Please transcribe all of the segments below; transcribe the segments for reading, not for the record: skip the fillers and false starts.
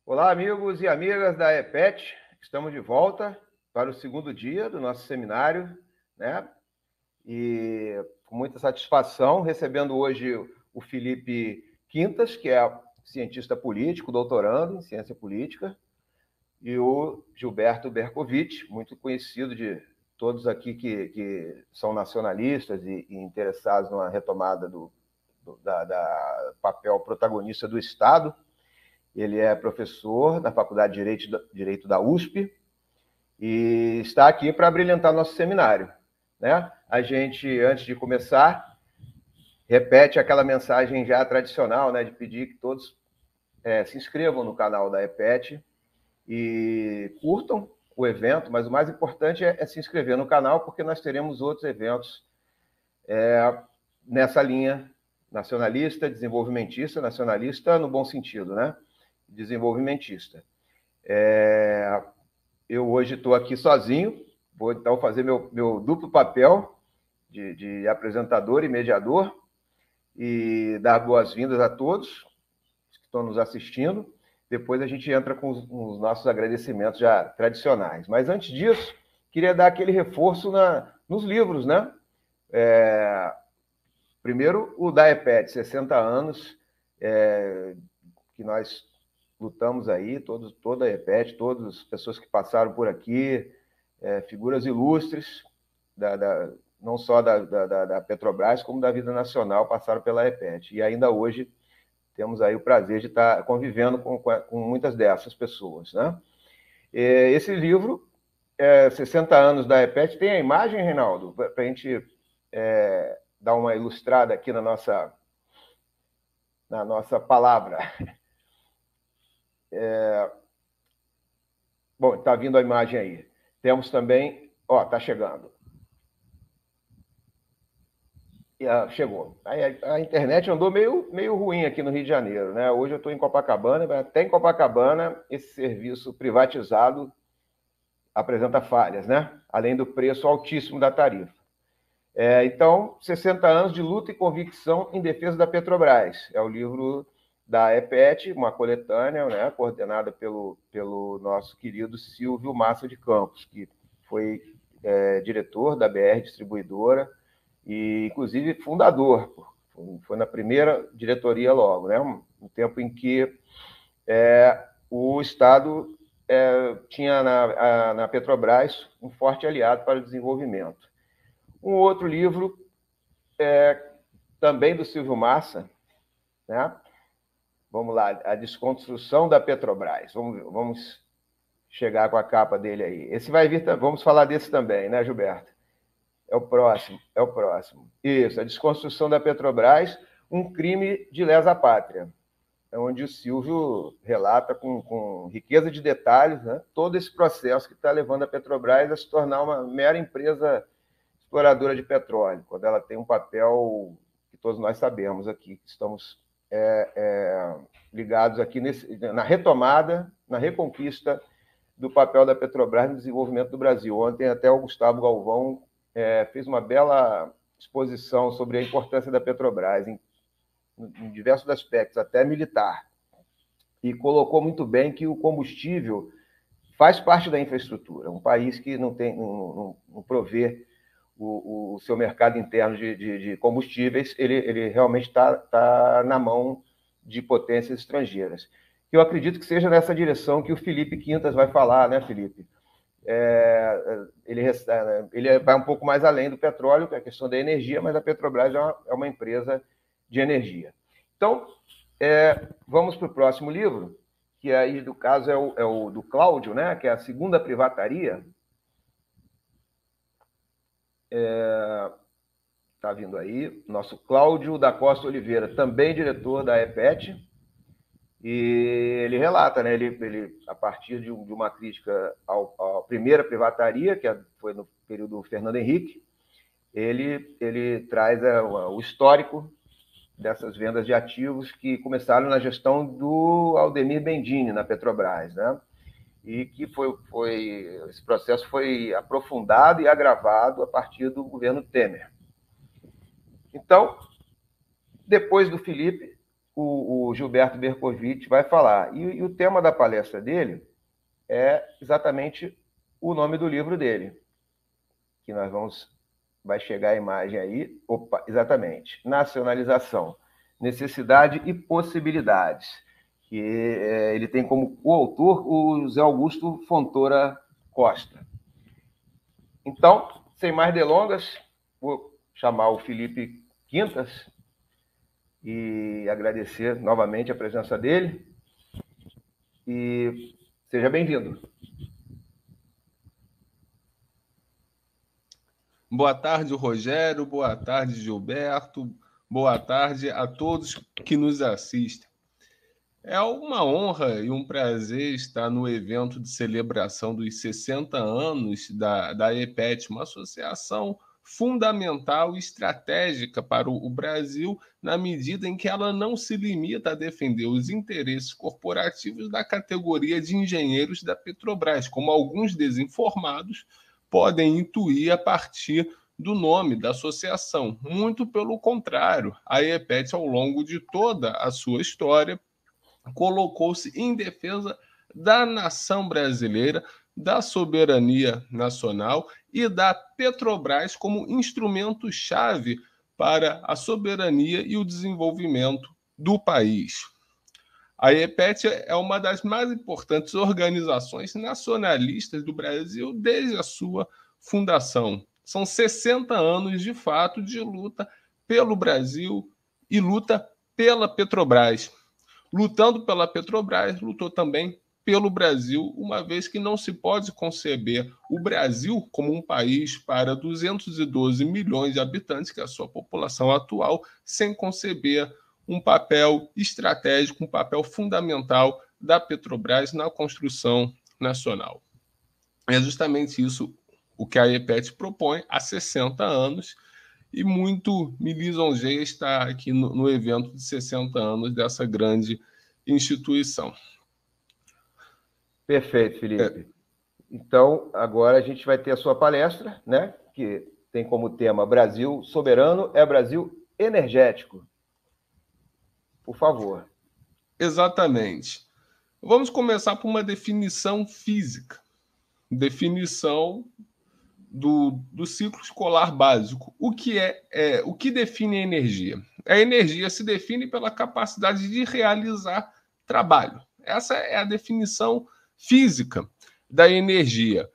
Olá, amigos e amigas da EPET. Estamos de volta para o segundo dia do nosso seminário, né? E com muita satisfação, recebendo hoje o Felipe Quintas, que é cientista político, doutorando em ciência política, e o Gilberto Bercovitch, muito conhecido de todos aqui que são nacionalistas e interessados na retomada do papel protagonista do Estado. Ele é professor da Faculdade de Direito da USP e está aqui para brilhantar nosso seminário, né? A gente, antes de começar, repete aquela mensagem já tradicional, né, de pedir que todos se inscrevam no canal da EPET e curtam o evento, mas o mais importante é se inscrever no canal, porque nós teremos outros eventos nessa linha nacionalista, desenvolvimentista, nacionalista no bom sentido, né? Desenvolvimentista. Eu hoje estou aqui sozinho, vou então fazer meu duplo papel de apresentador e mediador e dar boas-vindas a todos que estão nos assistindo. Depois a gente entra com os nossos agradecimentos já tradicionais. Mas antes disso, queria dar aquele reforço nos livros, né? Primeiro, o da EPET, 60 anos, que nós lutamos aí, toda a EPET, todas as pessoas que passaram por aqui, figuras ilustres, não só da Petrobras, como da vida nacional, passaram pela EPET. E ainda hoje temos aí o prazer de estar convivendo com muitas dessas pessoas, né? Esse livro, 60 anos da EPET, tem a imagem, Reinaldo, para a gente dar uma ilustrada aqui na nossa palavra. Bom, está vindo a imagem aí. Temos também... está chegando. Chegou. A internet andou meio ruim aqui no Rio de Janeiro, né? Hoje eu estou em Copacabana, mas até em Copacabana esse serviço privatizado apresenta falhas, né? Além do preço altíssimo da tarifa. Então, 60 anos de luta e convicção em defesa da Petrobras. É o livro da EPET, uma coletânea, né, coordenada pelo nosso querido Silvio Massa de Campos, que foi diretor da BR Distribuidora e, inclusive, fundador. Foi na primeira diretoria logo, né, no tempo em que o Estado tinha na Petrobras um forte aliado para o desenvolvimento. Um outro livro, também do Silvio Massa, né? Vamos lá, A Desconstrução da Petrobras. Vamos chegar com a capa dele aí. Esse vai vir, vamos falar desse também, né, Gilberto? É o próximo. Isso, A Desconstrução da Petrobras, um crime de lesa pátria. É onde o Silvio relata com riqueza de detalhes, né, todo esse processo que está levando a Petrobras a se tornar uma mera empresa exploradora de petróleo, quando ela tem um papel que todos nós sabemos aqui, que estamos ligados aqui na retomada, na reconquista do papel da Petrobras no desenvolvimento do Brasil. Ontem até o Gustavo Galvão fez uma bela exposição sobre a importância da Petrobras em diversos aspectos, até militar, e colocou muito bem que o combustível faz parte da infraestrutura. Um país que não provê o seu mercado interno de combustíveis, ele realmente está na mão de potências estrangeiras. Eu acredito que seja nessa direção que o Felipe Quintas vai falar, né, Felipe? Ele vai um pouco mais além do petróleo, que é a questão da energia, mas a Petrobras é uma empresa de energia. Então, vamos para o próximo livro, que aí, no caso, é o do Cláudio, né, que é a Segunda Privataria. Está vindo aí, nosso Cláudio da Costa Oliveira, também diretor da EPET, e ele relata, né, ele a partir de uma crítica à primeira privataria, que foi no período do Fernando Henrique, ele traz o histórico dessas vendas de ativos que começaram na gestão do Aldemir Bendini, na Petrobras, né? E que esse processo foi aprofundado e agravado a partir do governo Temer. Então, depois do Felipe, o Gilberto Bercovitch vai falar. E o tema da palestra dele é exatamente o nome do livro dele, que nós vamos... Vai chegar a imagem aí. Opa, exatamente. Nacionalização, necessidade e possibilidades. Que ele tem como coautor o Zé Augusto Fontoura Costa. Então, sem mais delongas, vou chamar o Felipe Quintas e agradecer novamente a presença dele. E seja bem-vindo. Boa tarde, Rogério. Boa tarde, Gilberto. Boa tarde a todos que nos assistem. É uma honra e um prazer estar no evento de celebração dos 60 anos da EPET, uma associação fundamental e estratégica para o Brasil, na medida em que ela não se limita a defender os interesses corporativos da categoria de engenheiros da Petrobras, como alguns desinformados podem intuir a partir do nome da associação. Muito pelo contrário, a EPET, ao longo de toda a sua história, colocou-se em defesa da nação brasileira, da soberania nacional e da Petrobras como instrumento-chave para a soberania e o desenvolvimento do país. A EPET é uma das mais importantes organizações nacionalistas do Brasil desde a sua fundação. São 60 anos, de fato, de luta pelo Brasil e luta pela Petrobras. Lutando pela Petrobras, lutou também pelo Brasil, uma vez que não se pode conceber o Brasil como um país para 212 milhões de habitantes, que é a sua população atual, sem conceber um papel estratégico, um papel fundamental da Petrobras na construção nacional. É justamente isso o que a EPET propõe há 60 anos, e muito me lisonjeia estar aqui no evento de 60 anos dessa grande instituição. Perfeito, Felipe. Então, agora a gente vai ter a sua palestra, né? Que tem como tema Brasil soberano é Brasil energético. Por favor. Exatamente. Vamos começar por uma definição física. Definição do ciclo escolar básico. O que define a energia? A energia se define pela capacidade de realizar trabalho. Essa é a definição física da energia.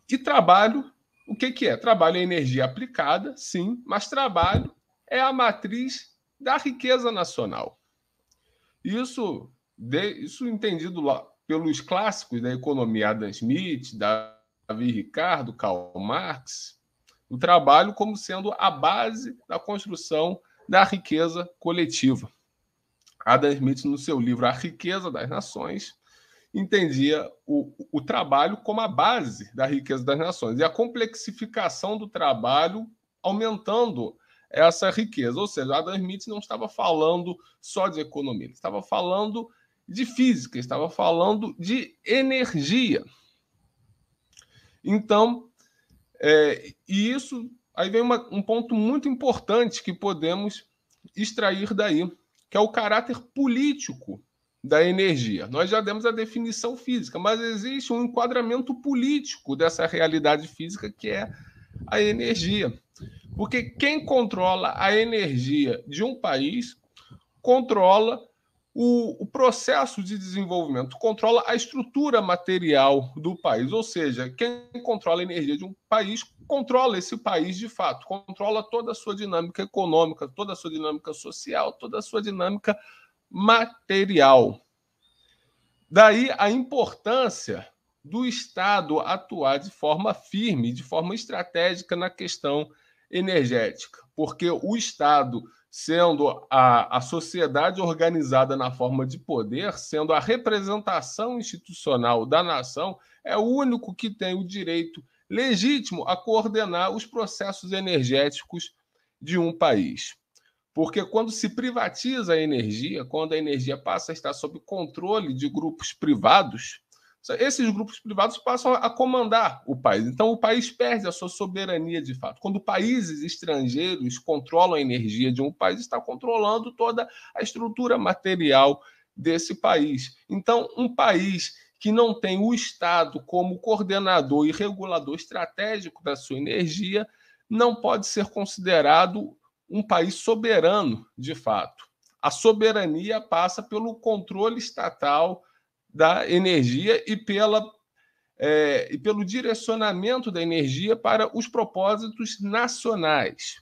E trabalho, o que é? Trabalho é energia aplicada, sim, mas trabalho é a matriz da riqueza nacional. Isso entendido lá pelos clássicos da economia, Adam Smith, Davi Ricardo, Karl Marx, o trabalho como sendo a base da construção da riqueza coletiva. Adam Smith, no seu livro A Riqueza das Nações, entendia o trabalho como a base da riqueza das nações e a complexificação do trabalho aumentando essa riqueza. Ou seja, Adam Smith não estava falando só de economia, ele estava falando de física, estava falando de energia. Então, e isso aí vem um ponto muito importante que podemos extrair daí, que é o caráter político da energia. Nós já demos a definição física, mas existe um enquadramento político dessa realidade física que é a energia. Porque quem controla a energia de um país controla o processo de desenvolvimento, controla a estrutura material do país. Ou seja, quem controla a energia de um país controla esse país de fato, controla toda a sua dinâmica econômica, toda a sua dinâmica social, toda a sua dinâmica material. Daí a importância do Estado atuar de forma firme, de forma estratégica na questão energética, porque o Estado, sendo a sociedade organizada na forma de poder, sendo a representação institucional da nação, é o único que tem o direito legítimo a coordenar os processos energéticos de um país. Porque quando se privatiza a energia, quando a energia passa a estar sob controle de grupos privados, Esses grupos privados passam a comandar o país. Então, o país perde a sua soberania de fato. Quando países estrangeiros controlam a energia de um país, está controlando toda a estrutura material desse país. Então, um país que não tem o Estado como coordenador e regulador estratégico da sua energia não pode ser considerado um país soberano, de fato. A soberania passa pelo controle estatal da energia e pelo direcionamento da energia para os propósitos nacionais,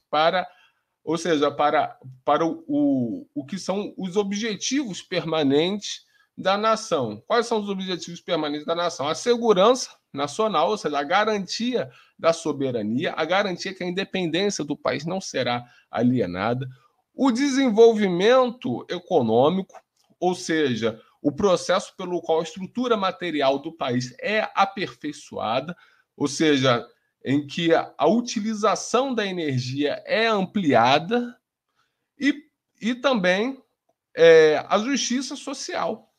ou seja, para o que são os objetivos permanentes da nação. Quais são os objetivos permanentes da nação? A segurança nacional, ou seja, a garantia da soberania, a garantia que a independência do país não será alienada, o desenvolvimento econômico, ou seja, o processo pelo qual a estrutura material do país é aperfeiçoada, ou seja, em que a utilização da energia é ampliada, e também a justiça social,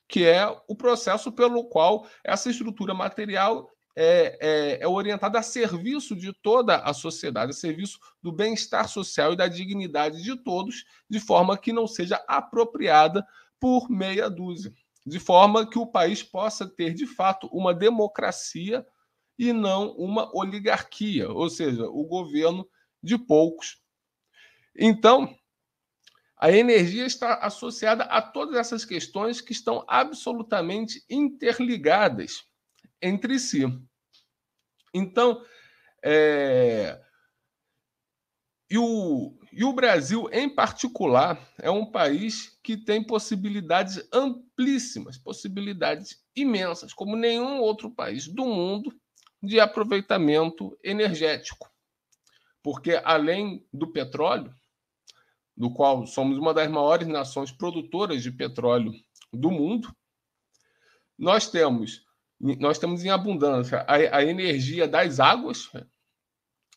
que é o processo pelo qual essa estrutura material é orientada a serviço de toda a sociedade, a serviço do bem-estar social e da dignidade de todos, de forma que não seja apropriada por meia dúzia, de forma que o país possa ter, de fato, uma democracia e não uma oligarquia, ou seja, o governo de poucos. Então, a energia está associada a todas essas questões que estão absolutamente interligadas entre si. Então, e o Brasil, em particular, é um país que tem possibilidades amplíssimas, possibilidades imensas, como nenhum outro país do mundo, de aproveitamento energético. Porque, além do petróleo, do qual somos uma das maiores nações produtoras de petróleo do mundo, nós temos em abundância a energia das águas,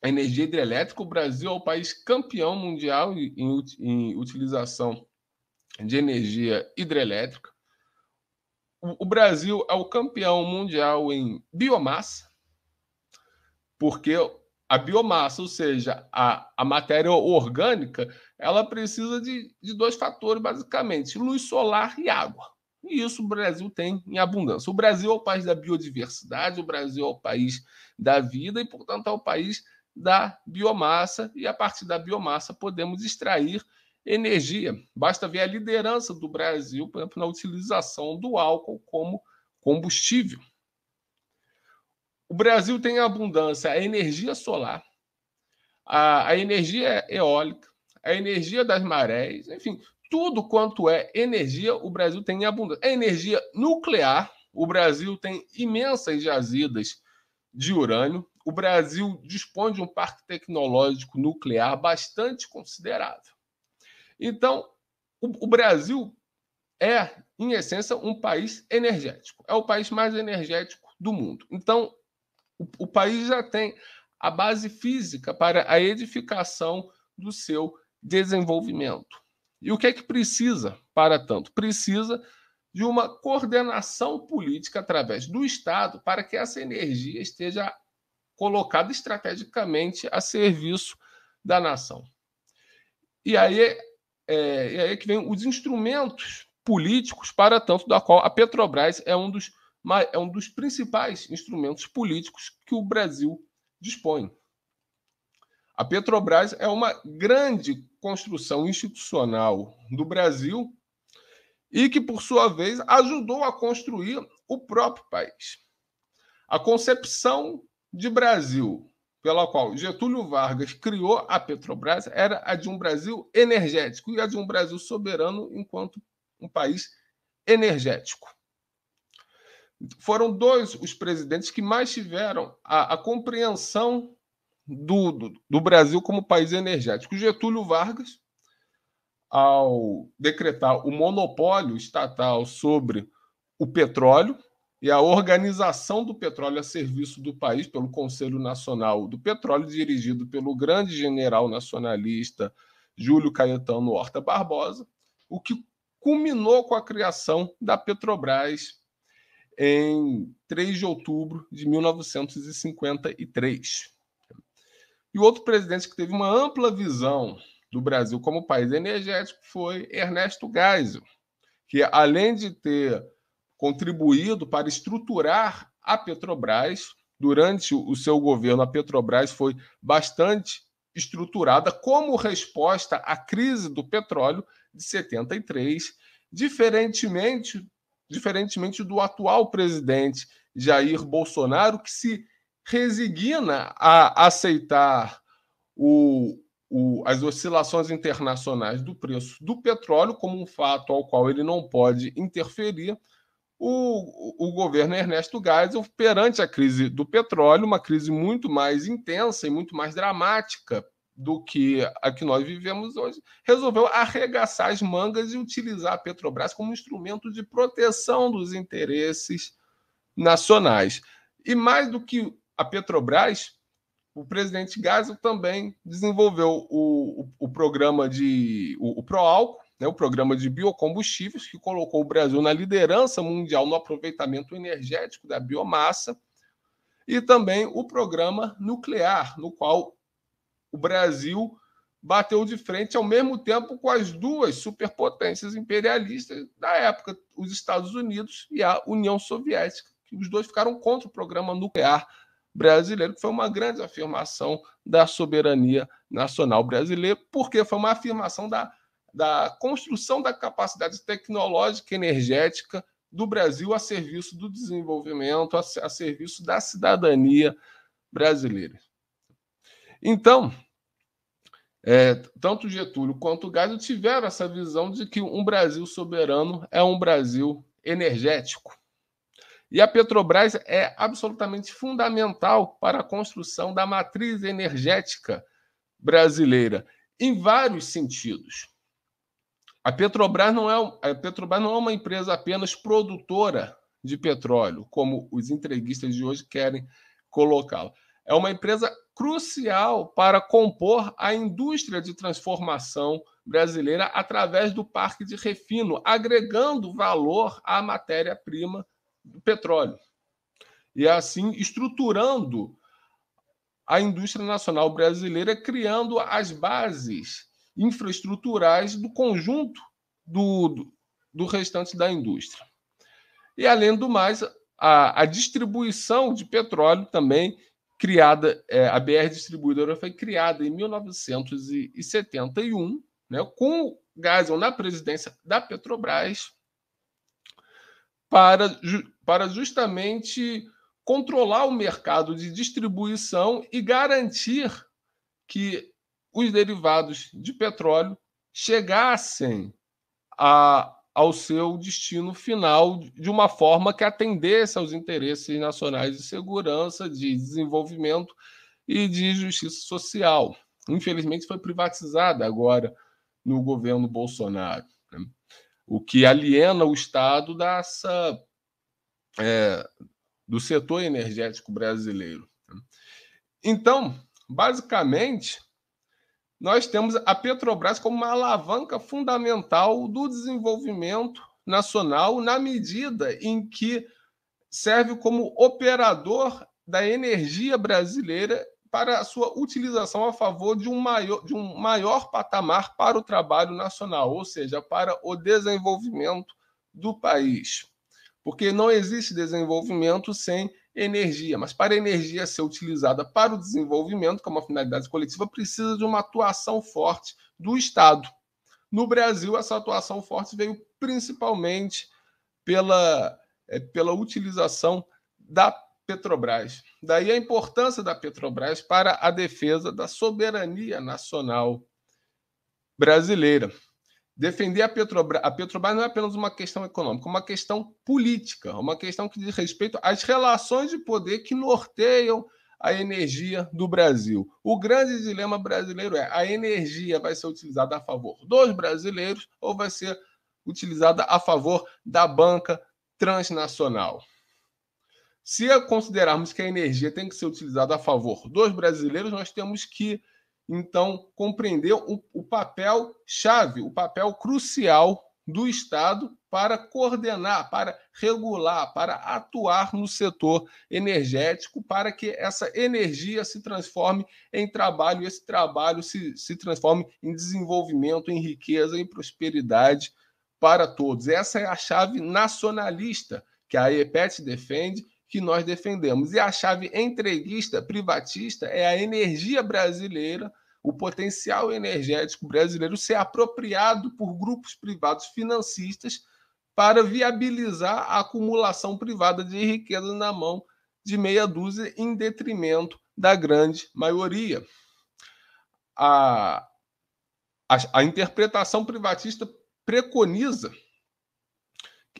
a energia hidrelétrica. O Brasil é o país campeão mundial em utilização de energia hidrelétrica. O Brasil é o campeão mundial em biomassa, porque a biomassa, ou seja, a matéria orgânica, ela precisa de dois fatores, basicamente: luz solar e água. E isso o Brasil tem em abundância. O Brasil é o país da biodiversidade, o Brasil é o país da vida e, portanto, é o país da biomassa, e a partir da biomassa podemos extrair energia. Basta ver a liderança do Brasil, por exemplo, na utilização do álcool como combustível. O Brasil tem em abundância a energia solar, a energia eólica, a energia das marés, enfim, tudo quanto é energia, o Brasil tem em abundância. A energia nuclear, o Brasil tem imensas jazidas de urânio. O Brasil dispõe de um parque tecnológico nuclear bastante considerável. Então, o Brasil é, em essência, um país energético. É o país mais energético do mundo. Então, o país já tem a base física para a edificação do seu desenvolvimento. E o que é que precisa para tanto? Precisa de uma coordenação política através do Estado para que essa energia esteja colocada estrategicamente a serviço da nação. E aí é que vem os instrumentos políticos para tanto, da qual a Petrobras é um dos principais instrumentos políticos que o Brasil dispõe. A Petrobras é uma grande construção institucional do Brasil e que, por sua vez, ajudou a construir o próprio país. A concepção de Brasil pela qual Getúlio Vargas criou a Petrobras era a de um Brasil energético e a de um Brasil soberano enquanto um país energético. Foram dois os presidentes que mais tiveram a compreensão do Brasil como país energético. Getúlio Vargas, ao decretar o monopólio estatal sobre o petróleo e a organização do petróleo a serviço do país pelo Conselho Nacional do Petróleo, dirigido pelo grande general nacionalista Júlio Caetano Horta Barbosa, o que culminou com a criação da Petrobras em 3 de outubro de 1953. E o outro presidente que teve uma ampla visão do Brasil como país energético foi Ernesto Geisel, que, além de ter contribuído para estruturar a Petrobras, durante o seu governo, a Petrobras foi bastante estruturada como resposta à crise do petróleo de 73, diferentemente do atual presidente Jair Bolsonaro, que se resigna a aceitar as oscilações internacionais do preço do petróleo como um fato ao qual ele não pode interferir. O governo Ernesto Geisel, perante a crise do petróleo, uma crise muito mais intensa e muito mais dramática do que a que nós vivemos hoje, resolveu arregaçar as mangas e utilizar a Petrobras como instrumento de proteção dos interesses nacionais. E mais do que a Petrobras, o presidente Geisel também desenvolveu o programa o Proálcool, né, o programa de biocombustíveis, que colocou o Brasil na liderança mundial no aproveitamento energético da biomassa, e também o programa nuclear, no qual o Brasil bateu de frente ao mesmo tempo com as duas superpotências imperialistas da época, os Estados Unidos e a União Soviética, que os dois ficaram contra o programa nuclear brasileiro, que foi uma grande afirmação da soberania nacional brasileira, porque foi uma afirmação da construção da capacidade tecnológica e energética do Brasil a serviço do desenvolvimento, a serviço da cidadania brasileira. Então, tanto Getúlio quanto Geisel tiveram essa visão de que um Brasil soberano é um Brasil energético. E a Petrobras é absolutamente fundamental para a construção da matriz energética brasileira, em vários sentidos. A Petrobras não é uma empresa apenas produtora de petróleo, como os entreguistas de hoje querem colocá-la. É uma empresa crucial para compor a indústria de transformação brasileira através do parque de refino, agregando valor à matéria-prima do petróleo. E assim estruturando a indústria nacional brasileira, criando as bases infraestruturais do conjunto do restante da indústria. E, além do mais, a distribuição de petróleo também criada, a BR Distribuidora foi criada em 1971, né, com o Geisel na presidência da Petrobras, para justamente controlar o mercado de distribuição e garantir que os derivados de petróleo chegassem ao seu destino final de uma forma que atendesse aos interesses nacionais de segurança, de desenvolvimento e de justiça social. Infelizmente, foi privatizada agora no governo Bolsonaro, né? O que aliena o Estado do setor energético brasileiro. Então, basicamente, nós temos a Petrobras como uma alavanca fundamental do desenvolvimento nacional, na medida em que serve como operador da energia brasileira para a sua utilização a favor de um maior patamar para o trabalho nacional, ou seja, para o desenvolvimento do país. Porque não existe desenvolvimento sem energia, mas para a energia ser utilizada para o desenvolvimento, como uma finalidade coletiva, precisa de uma atuação forte do Estado. No Brasil, essa atuação forte veio principalmente pela utilização da Petrobras. Daí a importância da Petrobras para a defesa da soberania nacional brasileira. Defender a Petrobras não é apenas uma questão econômica, é uma questão política, uma questão que diz respeito às relações de poder que norteiam a energia do Brasil. O grande dilema brasileiro é: a energia vai ser utilizada a favor dos brasileiros ou vai ser utilizada a favor da banca transnacional? Se considerarmos que a energia tem que ser utilizada a favor dos brasileiros, nós temos que, então, compreender o papel-chave, o papel crucial do Estado para coordenar, para regular, para atuar no setor energético, para que essa energia se transforme em trabalho, e esse trabalho se transforme em desenvolvimento, em riqueza, em prosperidade para todos. Essa é a chave nacionalista que a EPET defende, que nós defendemos. E a chave entreguista, privatista, é a energia brasileira, o potencial energético brasileiro ser apropriado por grupos privados financistas para viabilizar a acumulação privada de riqueza na mão de meia dúzia, em detrimento da grande maioria. A interpretação privatista preconiza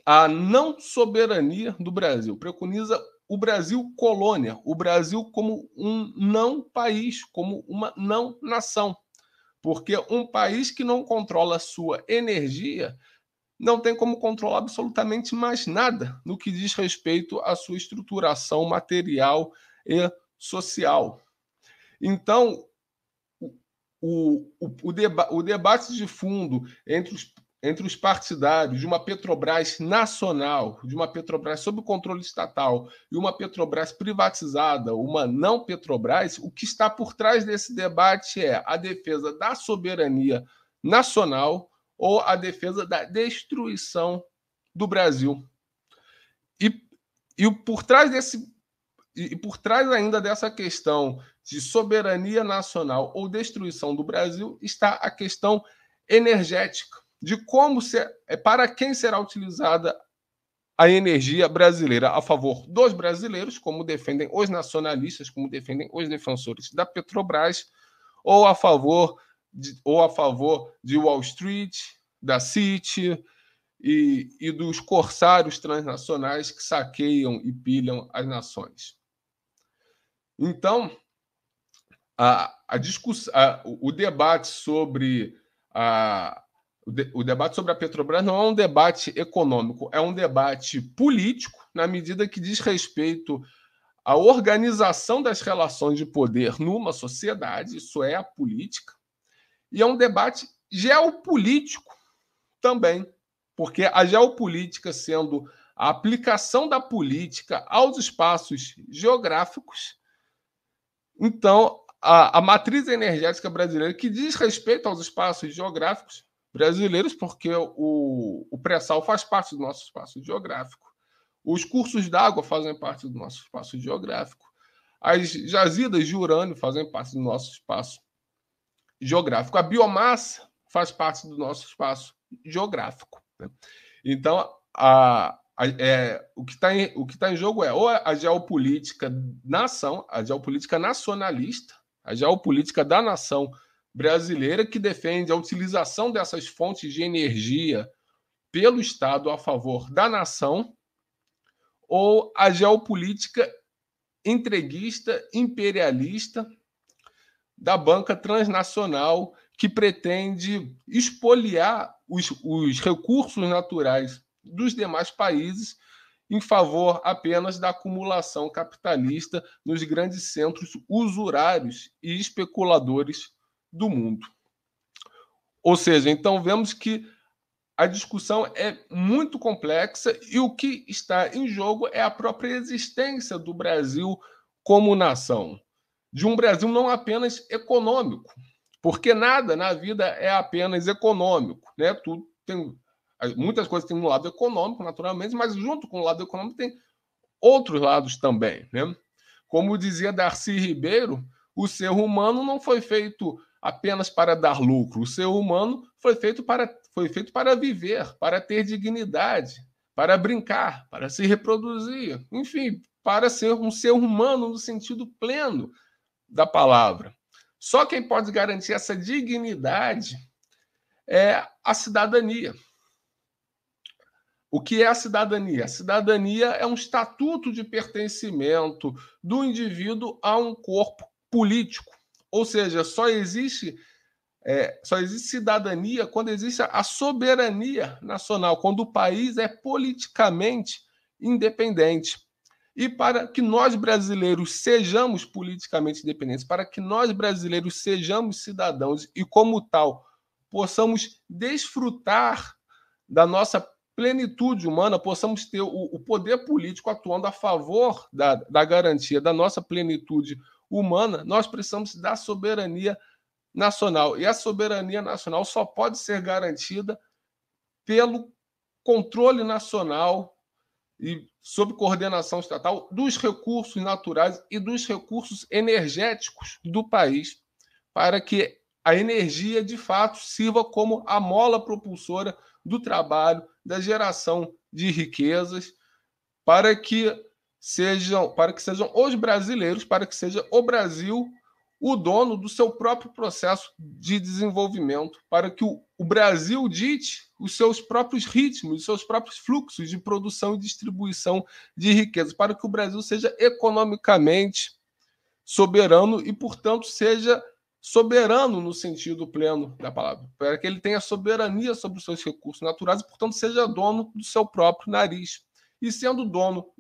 a não soberania do Brasil, preconiza o Brasil colônia, o Brasil como um não país, como uma não nação. Porque um país que não controla a sua energia não tem como controlar absolutamente mais nada no que diz respeito à sua estruturação material e social. Então, o debate de fundo entre os partidários de uma Petrobras nacional, de uma Petrobras sob controle estatal e uma Petrobras privatizada, uma não Petrobras, o que está por trás desse debate é a defesa da soberania nacional ou a defesa da destruição do Brasil. E por trás ainda dessa questão de soberania nacional ou destruição do Brasil está a questão energética, de para quem será utilizada a energia brasileira, a favor dos brasileiros, como defendem os nacionalistas, como defendem os defensores da Petrobras, ou a favor de Wall Street, da City e dos corsários transnacionais que saqueiam e pilham as nações. Então, o debate sobre a Petrobras não é um debate econômico, é um debate político, na medida que diz respeito à organização das relações de poder numa sociedade, isso é a política, e é um debate geopolítico também, porque a geopolítica sendo a aplicação da política aos espaços geográficos, então a matriz energética brasileira, que diz respeito aos espaços geográficos brasileiros, porque o pré-sal faz parte do nosso espaço geográfico, os cursos d'água fazem parte do nosso espaço geográfico, as jazidas de urânio fazem parte do nosso espaço geográfico, a biomassa faz parte do nosso espaço geográfico. Né? Então, o que está em jogo é ou a geopolítica nação, a geopolítica nacionalista, a geopolítica da nação brasileira, que defende a utilização dessas fontes de energia pelo Estado a favor da nação, ou a geopolítica entreguista, imperialista da banca transnacional, que pretende expoliar os recursos naturais dos demais países em favor apenas da acumulação capitalista nos grandes centros usurários e especuladores do mundo. Ou seja, então vemos que a discussão é muito complexa e o que está em jogo é a própria existência do Brasil como nação. De um Brasil não apenas econômico, porque nada na vida é apenas econômico, né? Tudo tem, muitas coisas têm um lado econômico, naturalmente, mas junto com o lado econômico tem outros lados também, né? Como dizia Darcy Ribeiro, o ser humano não foi feito apenas para dar lucro, o ser humano foi feito para viver, para ter dignidade, para brincar, para se reproduzir, enfim, para ser um ser humano no sentido pleno da palavra. Só quem pode garantir essa dignidade é a cidadania. O que é a cidadania? A cidadania é um estatuto de pertencimento do indivíduo a um corpo político. Ou seja, só existe cidadania quando existe a soberania nacional, quando o país é politicamente independente. E para que nós brasileiros sejamos politicamente independentes, para que nós brasileiros sejamos cidadãos e, como tal, possamos desfrutar da nossa plenitude humana, possamos ter o poder político atuando a favor da garantia da nossa plenitude humana, nós precisamos da soberania nacional. E a soberania nacional só pode ser garantida pelo controle nacional e sob coordenação estatal dos recursos naturais e dos recursos energéticos do país, para que a energia, de fato, sirva como a mola propulsora do trabalho, da geração de riquezas, para que sejam os brasileiros, para que seja o Brasil o dono do seu próprio processo de desenvolvimento, para que o Brasil dite os seus próprios ritmos, os seus próprios fluxos de produção e distribuição de riqueza, para que o Brasil seja economicamente soberano e, portanto, seja soberano no sentido pleno da palavra, para que ele tenha soberania sobre os seus recursos naturais e, portanto, seja dono do seu próprio nariz. E sendo dono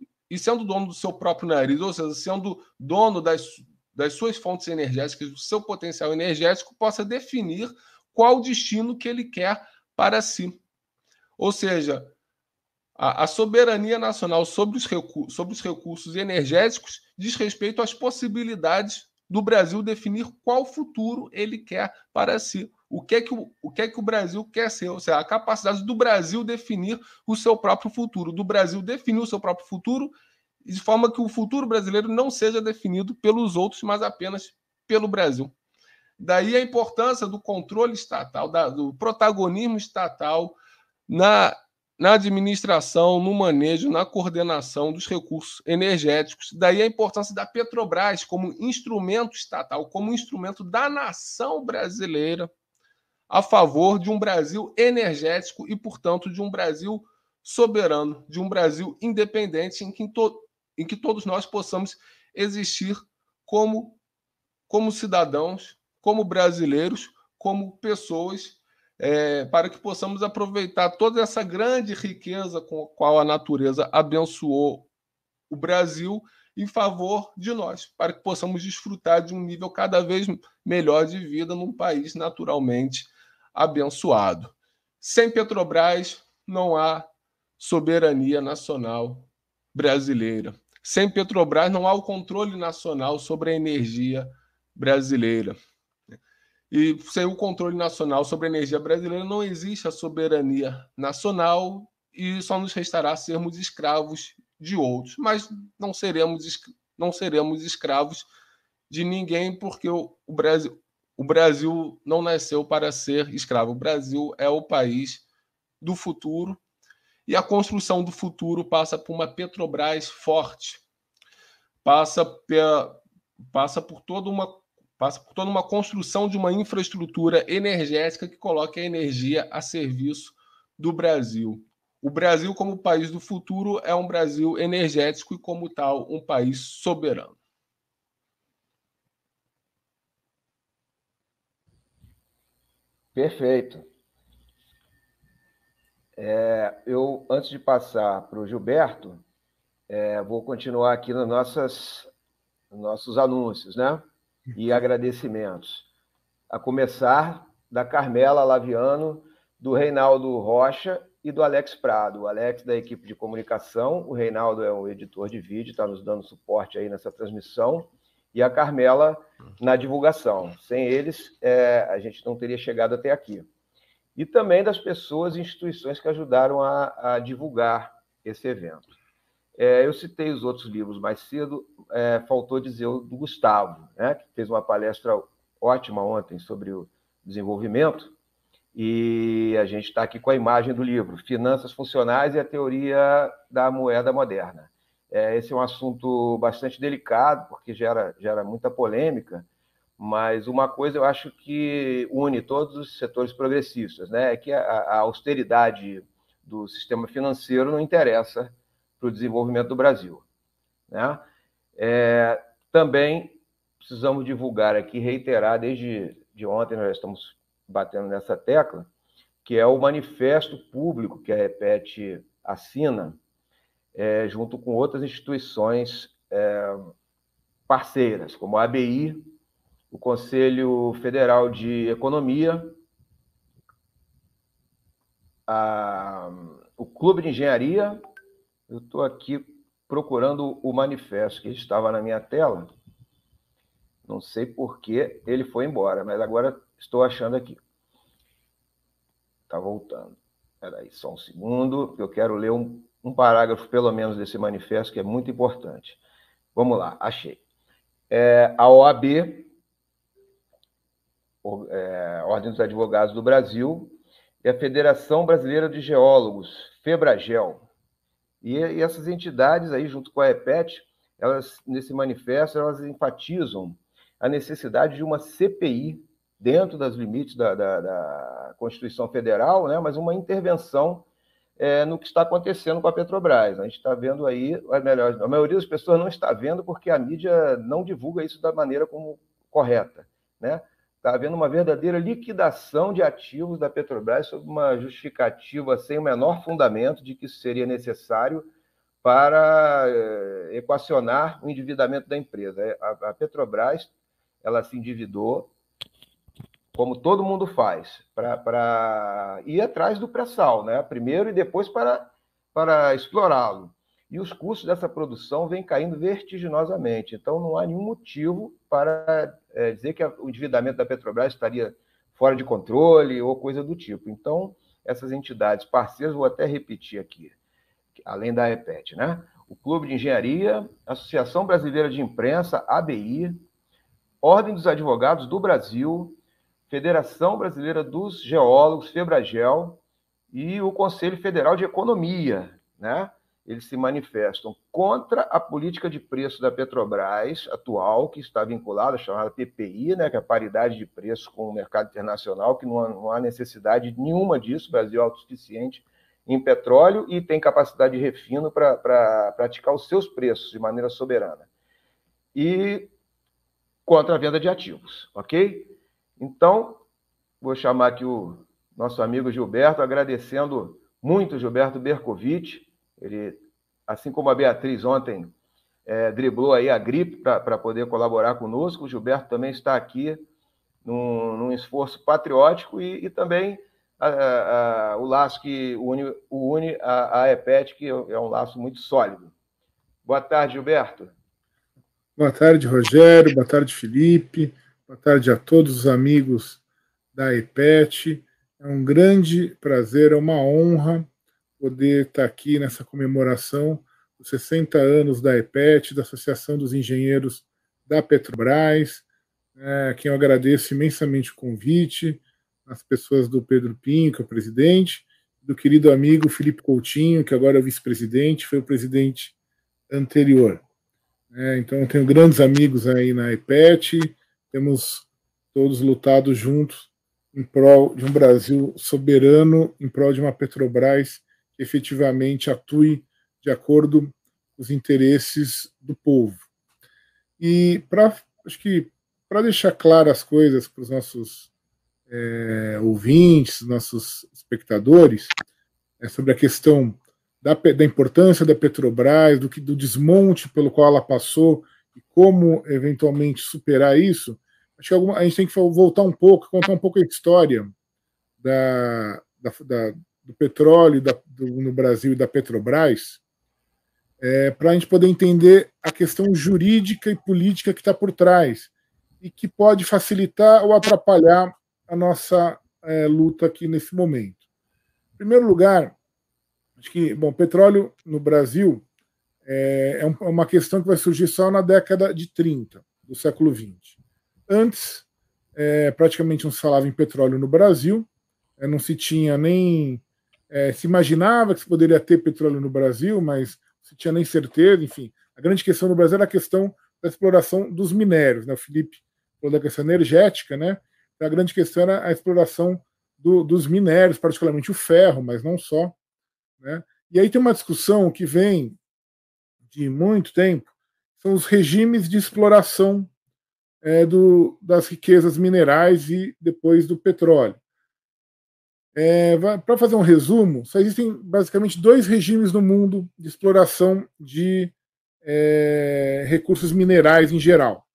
do seu próprio nariz, ou seja, sendo dono das suas fontes energéticas, do seu potencial energético, possa definir qual o destino que ele quer para si. Ou seja, a soberania nacional sobre os recursos energéticos diz respeito às possibilidades do Brasil definir qual futuro ele quer para si. O que é que o Brasil quer ser? Ou seja, a capacidade do Brasil definir o seu próprio futuro, do Brasil definir o seu próprio futuro de forma que o futuro brasileiro não seja definido pelos outros, mas apenas pelo Brasil. Daí a importância do controle estatal, do protagonismo estatal na administração, no manejo, na coordenação dos recursos energéticos. Daí a importância da Petrobras como instrumento estatal, como instrumento da nação brasileira a favor de um Brasil energético e, portanto, de um Brasil soberano, de um Brasil independente em que todos nós possamos existir como cidadãos, como brasileiros, como pessoas, para que possamos aproveitar toda essa grande riqueza com a qual a natureza abençoou o Brasil em favor de nós, para que possamos desfrutar de um nível cada vez melhor de vida num país naturalmente abençoado. Sem Petrobras não há soberania nacional brasileira. Sem Petrobras não há o controle nacional sobre a energia brasileira. E sem o controle nacional sobre a energia brasileira não existe a soberania nacional e só nos restará sermos escravos de outros. Mas não seremos escravos de ninguém, porque o Brasil não nasceu para ser escravo. O Brasil é o país do futuro e a construção do futuro passa por uma Petrobras forte, passa por toda uma construção de uma infraestrutura energética que coloque a energia a serviço do Brasil. O Brasil, como país do futuro, é um Brasil energético e, como tal, um país soberano. Perfeito. Eu, antes de passar para o Gilberto, vou continuar aqui nos nossos anúncios, né? E agradecimentos. A começar da Carmela Laviano, do Reinaldo Rocha e do Alex Prado. O Alex da equipe de comunicação, o Reinaldo é o editor de vídeo, está nos dando suporte aí nessa transmissão, e a Carmela na divulgação. Sem eles, a gente não teria chegado até aqui. E também das pessoas e instituições que ajudaram a divulgar esse evento. Eu citei os outros livros mais cedo, faltou dizer o do Gustavo, né, que fez uma palestra ótima ontem sobre o desenvolvimento, e a gente está aqui com a imagem do livro, Finanças Funcionais e a Teoria da Moeda Moderna. Esse é um assunto bastante delicado, porque gera muita polêmica, mas uma coisa eu acho que une todos os setores progressistas, né, é que a austeridade do sistema financeiro não interessa para o desenvolvimento do Brasil, né? Também precisamos divulgar aqui, reiterar, desde ontem nós estamos batendo nessa tecla, que é o manifesto público que a Repete assina, junto com outras instituições parceiras, como a ABI, o Conselho Federal de Economia, o Clube de Engenharia, eu estou aqui procurando o manifesto que estava na minha tela. Não sei por que ele foi embora, mas agora estou achando aqui. Está voltando. Espera aí, só um segundo, que eu quero ler um parágrafo, pelo menos, desse manifesto, que é muito importante. Vamos lá, achei. A OAB, Ordem dos Advogados do Brasil, e a Federação Brasileira de Geólogos, FEBRAGEL. E essas entidades aí, junto com a EPET, elas, nesse manifesto, elas enfatizam a necessidade de uma CPI dentro dos limites da Constituição Federal, né, mas uma intervenção no que está acontecendo com a Petrobras. A gente está vendo aí, a maioria das pessoas não está vendo porque a mídia não divulga isso da maneira como correta, né? Está havendo uma verdadeira liquidação de ativos da Petrobras sob uma justificativa sem o menor fundamento de que isso seria necessário para equacionar o endividamento da empresa. A Petrobras, ela se endividou, como todo mundo faz, para ir atrás do pré-sal, né? Primeiro e depois para explorá-lo. E os custos dessa produção vêm caindo vertiginosamente. Então, não há nenhum motivo para dizer que o endividamento da Petrobras estaria fora de controle ou coisa do tipo. Então, essas entidades parceiras, vou até repetir aqui, além da EPET, né? O Clube de Engenharia, Associação Brasileira de Imprensa, ABI, Ordem dos Advogados do Brasil, Federação Brasileira dos Geólogos, FEBRAGEL, e o Conselho Federal de Economia, né? Eles se manifestam contra a política de preço da Petrobras atual, que está vinculada à chamada PPI, né, que é a paridade de preço com o mercado internacional, que não há necessidade nenhuma disso. O Brasil é autossuficiente em petróleo e tem capacidade de refino para praticar os seus preços de maneira soberana. E contra a venda de ativos, ok? Então, vou chamar aqui o nosso amigo Gilberto, agradecendo muito Gilberto Bercovitch. Ele, assim como a Beatriz ontem, driblou aí a gripe para poder colaborar conosco, o Gilberto também está aqui num esforço patriótico e também o laço que une a EPET, que é um laço muito sólido. Boa tarde, Gilberto. Boa tarde, Rogério. Boa tarde, Felipe. Boa tarde a todos os amigos da EPET. É um grande prazer, é uma honra poder estar aqui nessa comemoração dos 60 anos da EPET, da Associação dos Engenheiros da Petrobras, a quem eu agradeço imensamente o convite, as pessoas do Pedro Pinho, que é o presidente, do querido amigo Felipe Coutinho, que agora é o vice-presidente, foi o presidente anterior. Então, eu tenho grandes amigos aí na EPET, temos todos lutado juntos em prol de um Brasil soberano, em prol de uma Petrobras que efetivamente atue de acordo com os interesses do povo. E acho que para deixar claras as coisas para os nossos ouvintes, nossos espectadores, sobre a questão da importância da Petrobras, do desmonte pelo qual ela passou e como eventualmente superar isso, acho que a gente tem que voltar um pouco, contar um pouco a história do petróleo no Brasil e da Petrobras, para a gente poder entender a questão jurídica e política que está por trás e que pode facilitar ou atrapalhar a nossa luta aqui nesse momento. Em primeiro lugar, acho que, petróleo no Brasil é uma questão que vai surgir só na década de 30 do século XX. Antes, praticamente não se falava em petróleo no Brasil, não se tinha nem... se imaginava que se poderia ter petróleo no Brasil, mas não se tinha nem certeza, enfim. A grande questão no Brasil era a questão da exploração dos minérios, né? O Felipe falou da questão energética, né? A grande questão era a exploração dos minérios, particularmente o ferro, mas não só, né? E aí tem uma discussão que vem de muito tempo, são os regimes de exploração das riquezas minerais e depois do petróleo. Para fazer um resumo, só existem basicamente 2 regimes no mundo de exploração de recursos minerais em geral.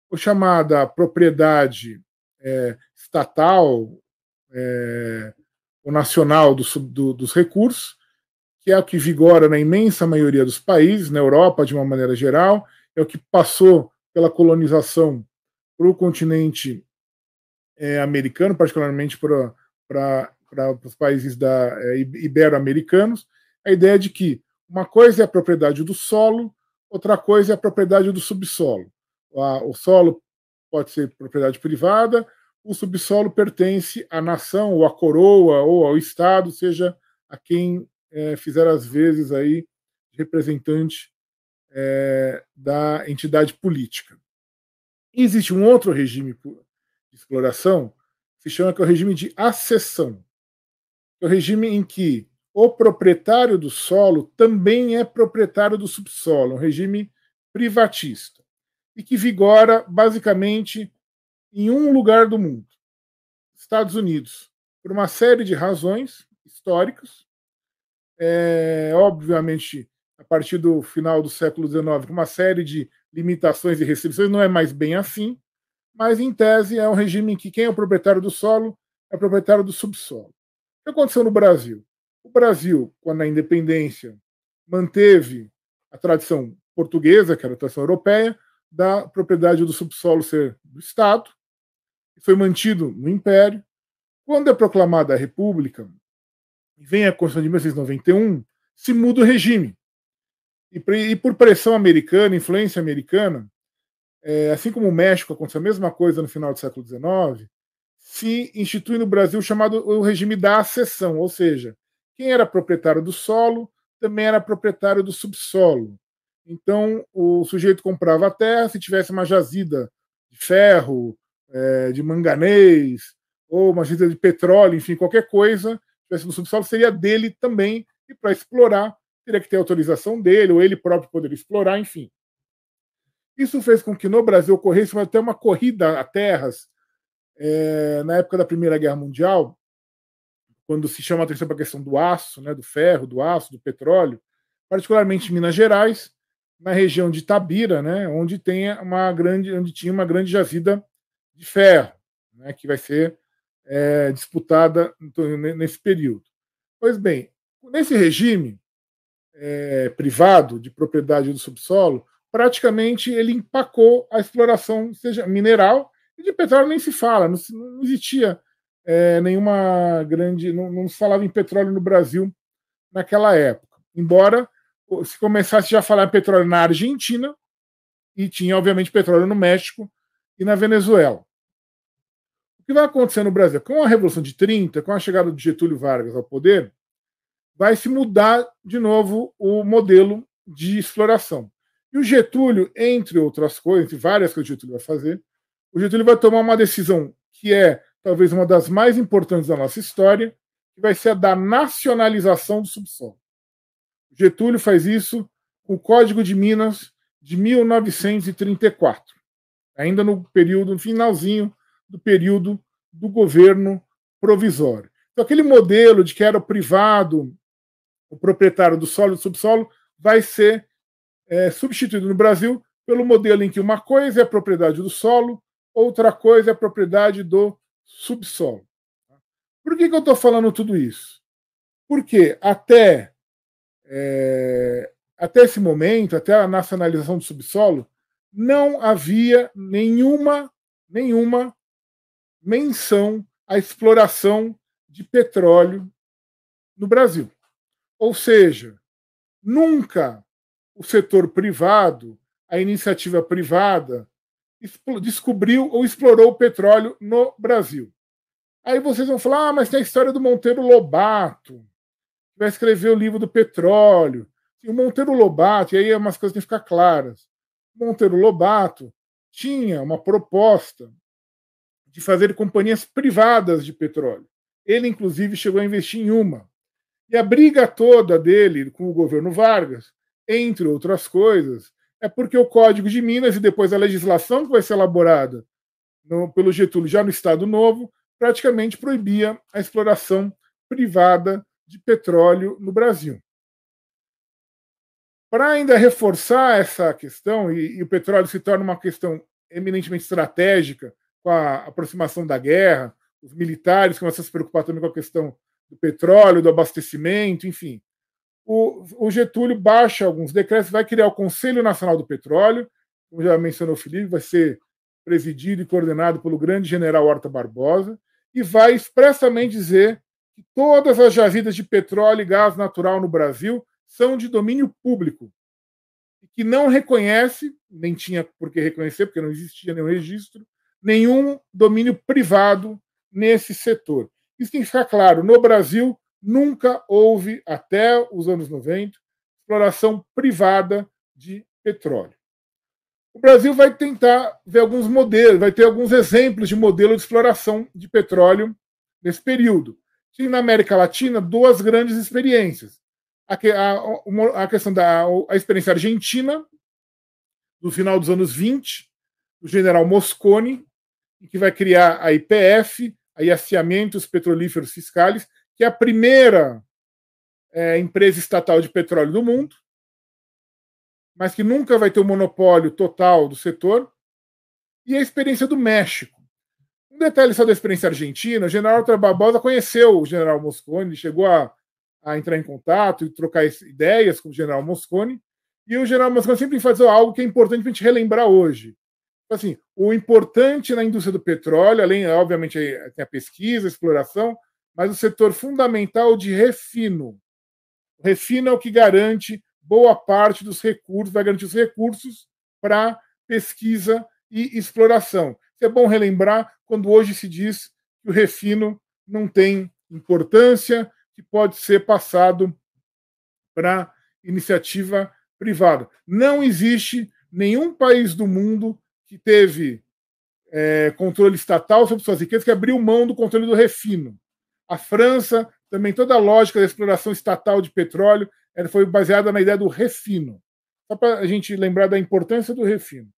O chamada propriedade estatal ou nacional dos recursos que é o que vigora na imensa maioria dos países, na Europa de uma maneira geral, é o que passou pela colonização para o continente americano, particularmente para os países ibero-americanos, a ideia de que uma coisa é a propriedade do solo, outra coisa é a propriedade do subsolo. O solo pode ser propriedade privada, o subsolo pertence à nação, ou à coroa, ou ao Estado, seja a quem fizer as vezes aí representante da entidade política. E existe um outro regime de exploração que se chama que é o regime de accessão. É o regime em que o proprietário do solo também é proprietário do subsolo, um regime privatista, e que vigora basicamente em um lugar do mundo, Estados Unidos, por uma série de razões históricas, obviamente a partir do final do século XIX, com uma série de limitações e restrições, não é mais bem assim, mas em tese é um regime em que quem é o proprietário do solo é o proprietário do subsolo. O que aconteceu no Brasil? O Brasil, quando a independência, manteve a tradição portuguesa, que era a tradição europeia, da propriedade do subsolo ser do Estado, que foi mantido no Império. Quando é proclamada a República, e vem a Constituição de 1691, se muda o regime. E por pressão americana, influência americana, assim como o México aconteceu a mesma coisa no final do século XIX, se institui no Brasil o regime da accessão, ou seja, quem era proprietário do solo também era proprietário do subsolo. Então, o sujeito comprava a terra, se tivesse uma jazida de ferro, de manganês, ou uma jazida de petróleo, enfim, qualquer coisa, tivesse no subsolo, seria dele também, e para explorar, teria que ter autorização dele, ou ele próprio poderia explorar, enfim. Isso fez com que no Brasil ocorresse até uma corrida a terras, na época da Primeira Guerra Mundial, quando se chama a atenção para a questão do aço, né, do ferro, do aço, do petróleo, particularmente em Minas Gerais, na região de Itabira, né, onde tinha uma grande jazida de ferro, né, que vai ser disputada nesse período. Pois bem, nesse regime privado de propriedade do subsolo, praticamente ele empacou a exploração, seja mineral, e de petróleo nem se fala, não existia nenhuma grande. Não se falava em petróleo no Brasil naquela época. Embora se começasse já a falar em petróleo na Argentina, e tinha, obviamente, petróleo no México e na Venezuela. O que vai acontecer no Brasil? Com a Revolução de 30, com a chegada de Getúlio Vargas ao poder, vai se mudar de novo o modelo de exploração. E o Getúlio, entre outras coisas, entre várias coisas que o Getúlio vai fazer, o Getúlio vai tomar uma decisão que é talvez uma das mais importantes da nossa história, que vai ser a da nacionalização do subsolo. O Getúlio faz isso com o Código de Minas de 1934, ainda no finalzinho do período do governo provisório. Então, aquele modelo de que era o privado, o proprietário do solo e do subsolo, vai ser substituído no Brasil pelo modelo em que uma coisa é a propriedade do solo, outra coisa é a propriedade do subsolo. Por que eu estou falando tudo isso? Porque até esse momento, até a nacionalização do subsolo, não havia nenhuma menção à exploração de petróleo no Brasil. Ou seja, nunca o setor privado, a iniciativa privada, descobriu ou explorou o petróleo no Brasil. Aí vocês vão falar, mas tem a história do Monteiro Lobato, que vai escrever o livro do petróleo. E o Monteiro Lobato, e aí umas coisas têm que ficar claras. O Monteiro Lobato tinha uma proposta de fazer companhias privadas de petróleo. Ele, inclusive, chegou a investir em uma. E a briga toda dele com o governo Vargas, entre outras coisas, é porque o Código de Minas e depois a legislação que vai ser elaborada pelo Getúlio já no Estado Novo, praticamente proibia a exploração privada de petróleo no Brasil. Para ainda reforçar essa questão, e o petróleo se torna uma questão eminentemente estratégica com a aproximação da guerra, os militares começam a se preocupar também com a questão do petróleo, do abastecimento, enfim. o Getúlio baixa alguns decretos, vai criar o Conselho Nacional do Petróleo, como já mencionou o Felipe, vai ser presidido e coordenado pelo grande general Horta Barbosa, e vai expressamente dizer que todas as jazidas de petróleo e gás natural no Brasil são de domínio público, e que não reconhece, nem tinha por que reconhecer, porque não existia nenhum registro, nenhum domínio privado nesse setor. Isso tem que ficar claro, no Brasil nunca houve, até os anos 90, exploração privada de petróleo. O Brasil vai tentar ver alguns modelos, vai ter alguns exemplos de modelo de exploração de petróleo nesse período. Tinha na América Latina duas grandes experiências. A questão da experiência argentina, do final dos anos 20, do general Mosconi, que vai criar a YPF, a Yaceamentos Petrolíferos Fiscais, que é a primeira empresa estatal de petróleo do mundo, mas que nunca vai ter o monopólio total do setor, e a experiência do México. Um detalhe só da experiência argentina, o general Horta Barbosa conheceu o general Mosconi, chegou a entrar em contato e trocar ideias com o general Mosconi, e o general Mosconi sempre faz algo que é importante para a gente relembrar hoje. Assim, o importante na indústria do petróleo, além, obviamente, tem a pesquisa, a exploração, mas o setor fundamental de refino. O refino é o que garante boa parte dos recursos, vai garantir os recursos para pesquisa e exploração. Isso é bom relembrar quando hoje se diz que o refino não tem importância, que pode ser passado para iniciativa privada. Não existe nenhum país do mundo que teve controle estatal sobre suas riquezas que abriu mão do controle do refino. A França, também toda a lógica da exploração estatal de petróleo foi baseada na ideia do refino. Só para a gente lembrar da importância do refino.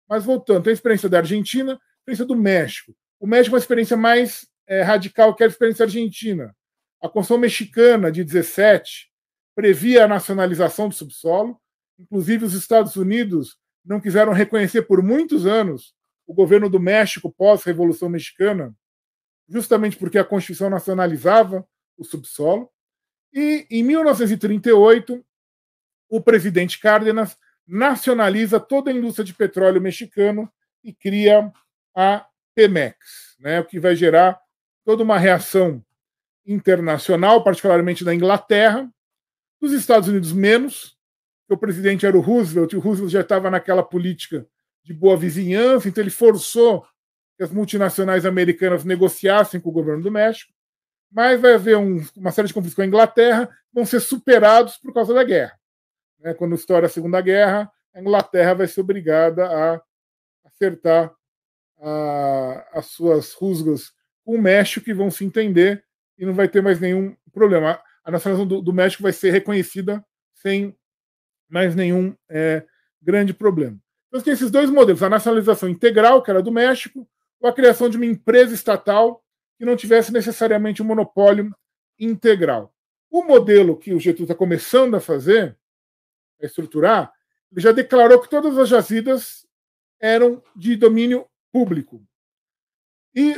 Mas voltando, tem a experiência da Argentina, a experiência do México. O México é uma experiência mais radical que a experiência argentina. A Constituição mexicana, de 17, previa a nacionalização do subsolo. Inclusive, os Estados Unidos não quiseram reconhecer por muitos anos o governo do México pós-Revolução Mexicana, justamente porque a Constituição nacionalizava o subsolo. E, em 1938, o presidente Cárdenas nacionaliza toda a indústria de petróleo mexicano e cria a Pemex, né, o que vai gerar toda uma reação internacional, particularmente da Inglaterra, dos Estados Unidos menos, o presidente era o Roosevelt, e o Roosevelt já estava naquela política de boa vizinhança, então ele forçou que as multinacionais americanas negociassem com o governo do México, mas vai haver uma série de conflitos com a Inglaterra, vão ser superados por causa da guerra. Quando estoura a Segunda Guerra, a Inglaterra vai ser obrigada a acertar as suas rusgas com o México, que vão se entender e não vai ter mais nenhum problema. A nacionalização do México vai ser reconhecida sem mais nenhum grande problema. Então, tem esses dois modelos, a nacionalização integral, que era do México, ou a criação de uma empresa estatal que não tivesse necessariamente um monopólio integral. O modelo que o Getúlio está começando a fazer, a estruturar, ele já declarou que todas as jazidas eram de domínio público. E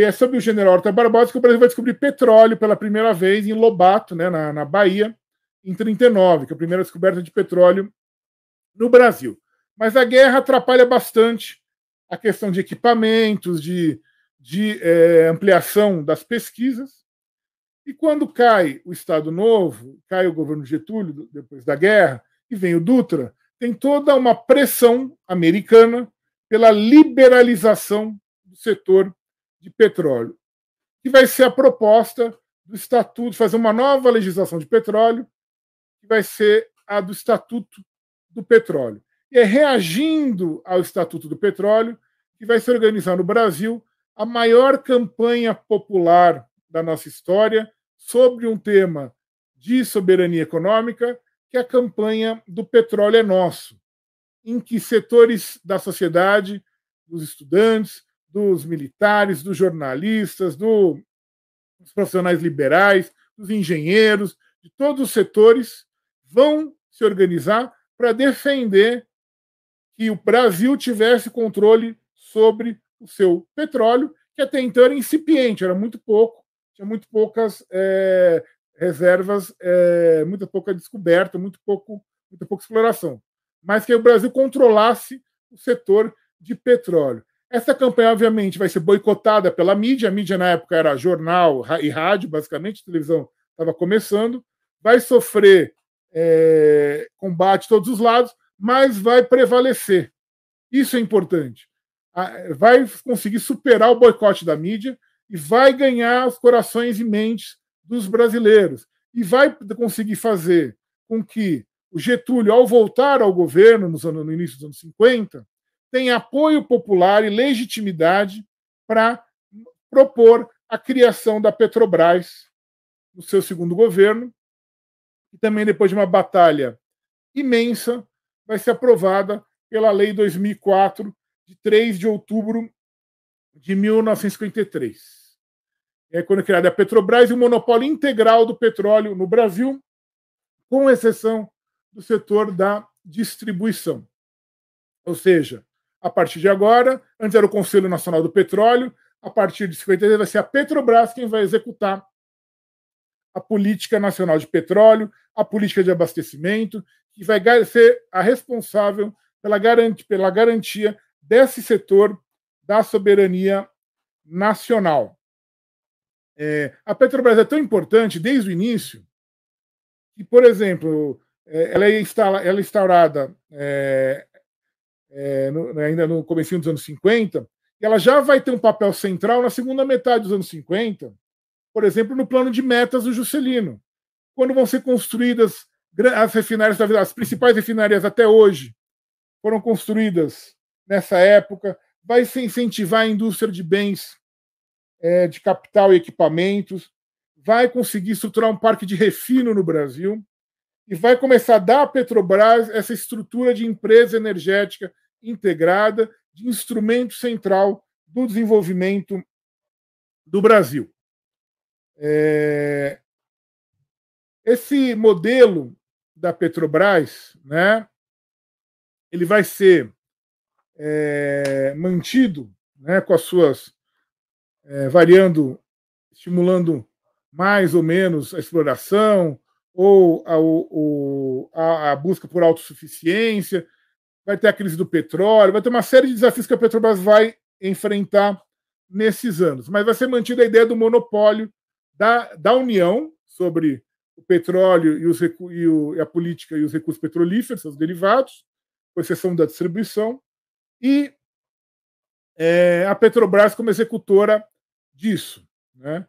é sobre o general Horta Barbosa que o Brasil vai descobrir petróleo pela primeira vez em Lobato, né, na Bahia, em 1939, que é a primeira descoberta de petróleo no Brasil. Mas a guerra atrapalha bastante a questão de equipamentos, de ampliação das pesquisas. E quando cai o Estado Novo, cai o governo Getúlio, depois da guerra, e vem o Dutra, tem toda uma pressão americana pela liberalização do setor de petróleo, que vai ser a proposta do Estatuto, fazer uma nova legislação de petróleo, que vai ser a do Estatuto do Petróleo. E é reagindo ao Estatuto do Petróleo que vai se organizar no Brasil a maior campanha popular da nossa história sobre um tema de soberania econômica, que é a campanha do Petróleo é Nosso, em que setores da sociedade, dos estudantes, dos militares, dos jornalistas, dos profissionais liberais, dos engenheiros, de todos os setores, vão se organizar para defender que o Brasil tivesse controle sobre o seu petróleo, que até então era incipiente, era muito pouco, tinha muito poucas reservas, muito pouca descoberta, muito pouca exploração. Mas que o Brasil controlasse o setor de petróleo. Essa campanha, obviamente, vai ser boicotada pela mídia. A mídia, na época, era jornal e rádio, basicamente. A televisão estava começando. Vai sofrer combate de todos os lados, mas vai prevalecer. Isso é importante. Vai conseguir superar o boicote da mídia e vai ganhar os corações e mentes dos brasileiros. E vai conseguir fazer com que o Getúlio, ao voltar ao governo no início dos anos 50, tenha apoio popular e legitimidade para propor a criação da Petrobras no seu segundo governo, e também depois de uma batalha imensa, vai ser aprovada pela Lei 2004, de 3 de outubro de 1953. Quando é criada a Petrobras e o monopólio integral do petróleo no Brasil, com exceção do setor da distribuição. Ou seja, a partir de agora, antes era o Conselho Nacional do Petróleo, a partir de 53 vai ser a Petrobras quem vai executar a política nacional de petróleo, a política de abastecimento, que vai ser a responsável pela garantia desse setor da soberania nacional. A Petrobras é tão importante desde o início que, por exemplo, ela é instaurada ainda no comecinho dos anos 50, e ela já vai ter um papel central na segunda metade dos anos 50, por exemplo, no plano de metas do Juscelino, quando vão ser construídas as refinarias, as principais refinarias até hoje foram construídas nessa época, vai se incentivar a indústria de bens de capital e equipamentos, vai conseguir estruturar um parque de refino no Brasil e vai começar a dar à Petrobras essa estrutura de empresa energética integrada, de instrumento central do desenvolvimento do Brasil. Esse modelo da Petrobras, né, ele vai ser mantido, né, com as suas variando, estimulando mais ou menos a exploração ou a busca por autossuficiência, vai ter a crise do petróleo, vai ter uma série de desafios que a Petrobras vai enfrentar nesses anos, mas vai ser mantida a ideia do monopólio da União sobre o petróleo e a política e os recursos petrolíferos, seus derivados, com exceção da distribuição, e a Petrobras como executora disso, né?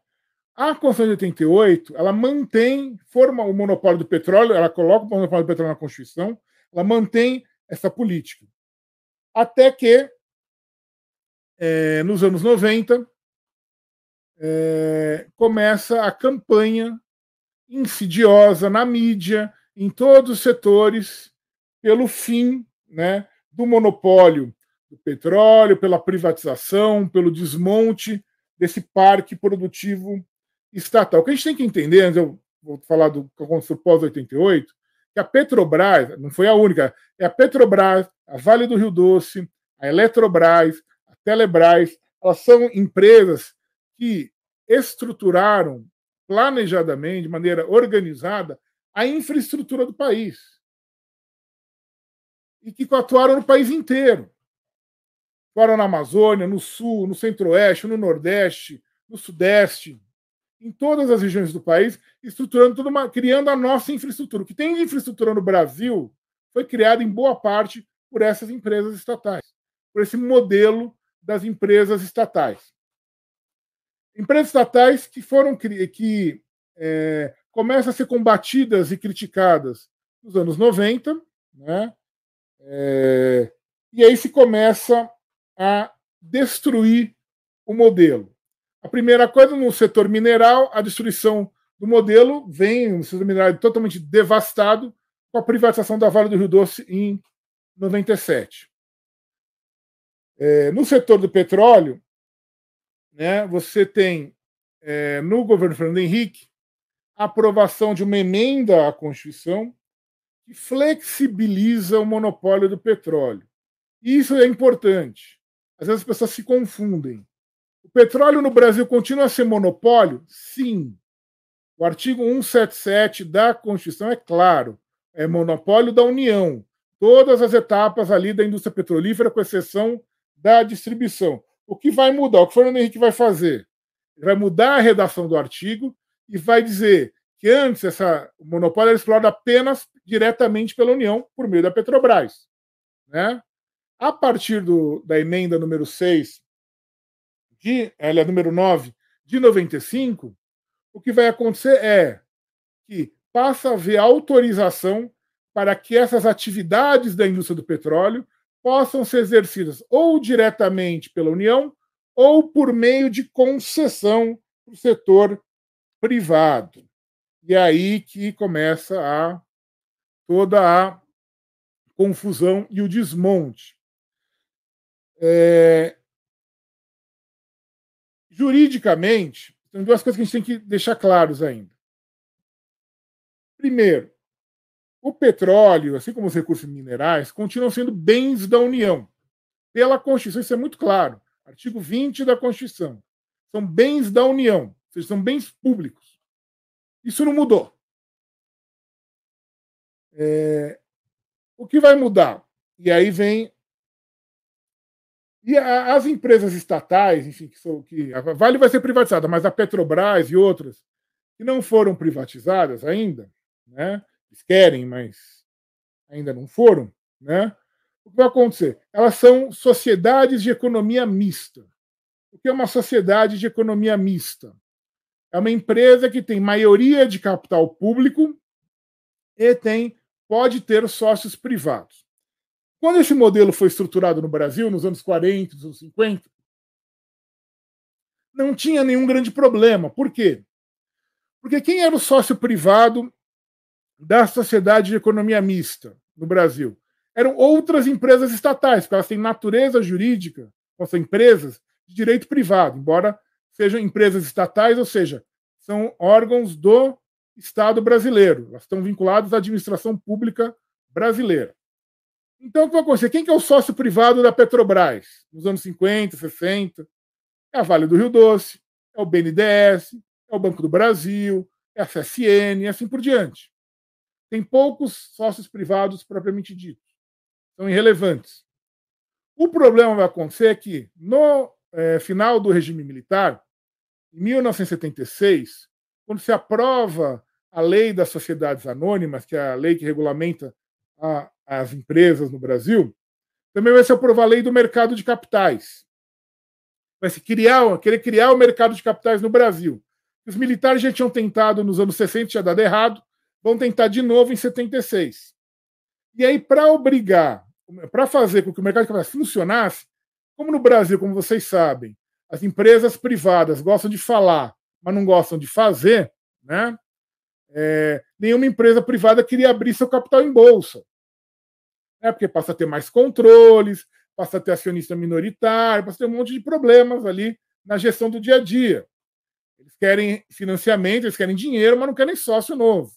A Constituição de 88, ela forma o monopólio do petróleo, ela coloca o monopólio do petróleo na Constituição, ela mantém essa política. Até que, nos anos 90, começa a campanha insidiosa na mídia, em todos os setores, pelo fim, né, do monopólio do petróleo, pela privatização, pelo desmonte desse parque produtivo estatal. O que a gente tem que entender, eu vou falar do que aconteceu pós-88, que a Petrobras, não foi a única, é a Petrobras, a Vale do Rio Doce, a Eletrobras, a Telebrás, elas são empresas que estruturaram planejadamente, de maneira organizada, a infraestrutura do país. E que atuaram no país inteiro. Atuaram na Amazônia, no Sul, no Centro-Oeste, no Nordeste, no Sudeste, em todas as regiões do país, estruturando criando a nossa infraestrutura. O que tem de infraestrutura no Brasil foi criado em boa parte por essas empresas estatais, por esse modelo das empresas estatais. Empresas estatais que começam a ser combatidas e criticadas nos anos 90, né? E aí se começa a destruir o modelo. A primeira coisa, no setor mineral, a destruição do modelo vem, no setor mineral totalmente devastado, com a privatização da Vale do Rio Doce em 97. No setor do petróleo, né, você tem, no governo Fernando Henrique, a aprovação de uma emenda à Constituição que flexibiliza o monopólio do petróleo. Isso é importante. Às vezes as pessoas se confundem. O petróleo no Brasil continua a ser monopólio? Sim. O artigo 177 da Constituição é claro, é monopólio da União. Todas as etapas ali da indústria petrolífera, com exceção da distribuição. O que vai mudar? O que o Fernando Henrique vai fazer? Ele vai mudar a redação do artigo e vai dizer que antes o monopólio era explorado apenas diretamente pela União, por meio da Petrobras. Né? A partir da emenda número 6, número 9, de 95, o que vai acontecer é que passa a haver autorização para que essas atividades da indústria do petróleo possam ser exercidas ou diretamente pela União ou por meio de concessão para o setor privado. E é aí que começa toda a confusão e o desmonte. Juridicamente, tem duas coisas que a gente tem que deixar claros ainda. Primeiro, o petróleo, assim como os recursos minerais, continuam sendo bens da União. Pela Constituição, isso é muito claro. Artigo 20 da Constituição. São bens da União, ou seja, são bens públicos. Isso não mudou. O que vai mudar? E aí vem. E as empresas estatais, enfim, a Vale vai ser privatizada, mas a Petrobras e outras que não foram privatizadas ainda, né? Eles querem, mas ainda não foram, né? O que vai acontecer? Elas são sociedades de economia mista. O que é uma sociedade de economia mista? É uma empresa que tem maioria de capital público e pode ter sócios privados. Quando esse modelo foi estruturado no Brasil, nos anos 40, nos anos 50, não tinha nenhum grande problema. Por quê? Porque quem era o sócio privado da sociedade de economia mista no Brasil? Eram outras empresas estatais, porque elas têm natureza jurídica, são empresas de direito privado, embora sejam empresas estatais, ou seja, são órgãos do Estado brasileiro. Elas estão vinculadas à administração pública brasileira. Então, o que vai acontecer? Quem que é o sócio privado da Petrobras? Nos anos 50, 60? É a Vale do Rio Doce, é o BNDES, é o Banco do Brasil, é a CSN e assim por diante. Tem poucos sócios privados propriamente ditos. São irrelevantes. O problema vai acontecer que, no final do regime militar, em 1976, quando se aprova a Lei das Sociedades Anônimas, que é a lei que regulamenta as empresas no Brasil, também vai se aprovar a Lei do Mercado de Capitais. Vai se querer criar o mercado de capitais no Brasil. Os militares já tinham tentado nos anos 60, tinha dado errado, vão tentar de novo em 76. E aí, para fazer com que o mercado de capitais funcionasse, como no Brasil, como vocês sabem, as empresas privadas gostam de falar, mas não gostam de fazer, né? Nenhuma empresa privada queria abrir seu capital em bolsa. Porque passa a ter mais controles, passa a ter acionista minoritário, passa a ter um monte de problemas ali na gestão do dia a dia. Eles querem financiamento, eles querem dinheiro, mas não querem sócio novo.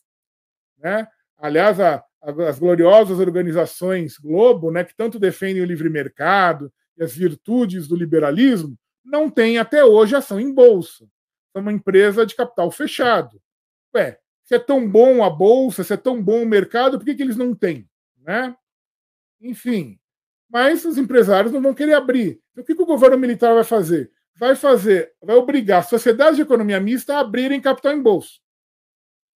Né? Aliás, as gloriosas organizações Globo, né, que tanto defendem o livre mercado e as virtudes do liberalismo, não têm até hoje ação em bolsa. É uma empresa de capital fechado. Se é tão bom a bolsa, se é tão bom o mercado, por que eles não têm? Né? Enfim, mas os empresários não vão querer abrir. Então, o que o governo militar vai fazer? Vai obrigar a sociedades de economia mista a abrirem capital em bolsa.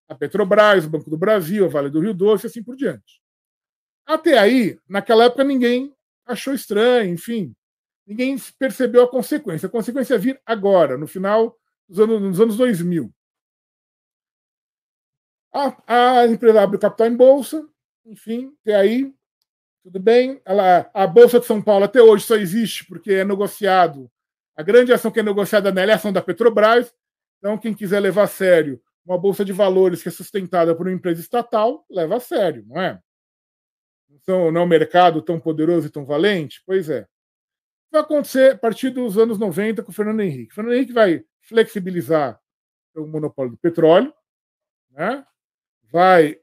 A Petrobras, o Banco do Brasil, a Vale do Rio Doce e assim por diante. Até aí, naquela época, ninguém achou estranho, enfim. Ninguém percebeu a consequência. A consequência é vir agora, no final dos anos 2000. A empresa abre o capital em bolsa, enfim, até aí, tudo bem. A Bolsa de São Paulo até hoje só existe porque é negociado. A grande ação que é negociada nela é a ação da Petrobras. Então, quem quiser levar a sério uma bolsa de valores que é sustentada por uma empresa estatal, leva a sério, não é? Não é um mercado tão poderoso e tão valente? Pois é. Vai acontecer a partir dos anos 90 com o Fernando Henrique. O Fernando Henrique vai flexibilizar o monopólio do petróleo, né? Vai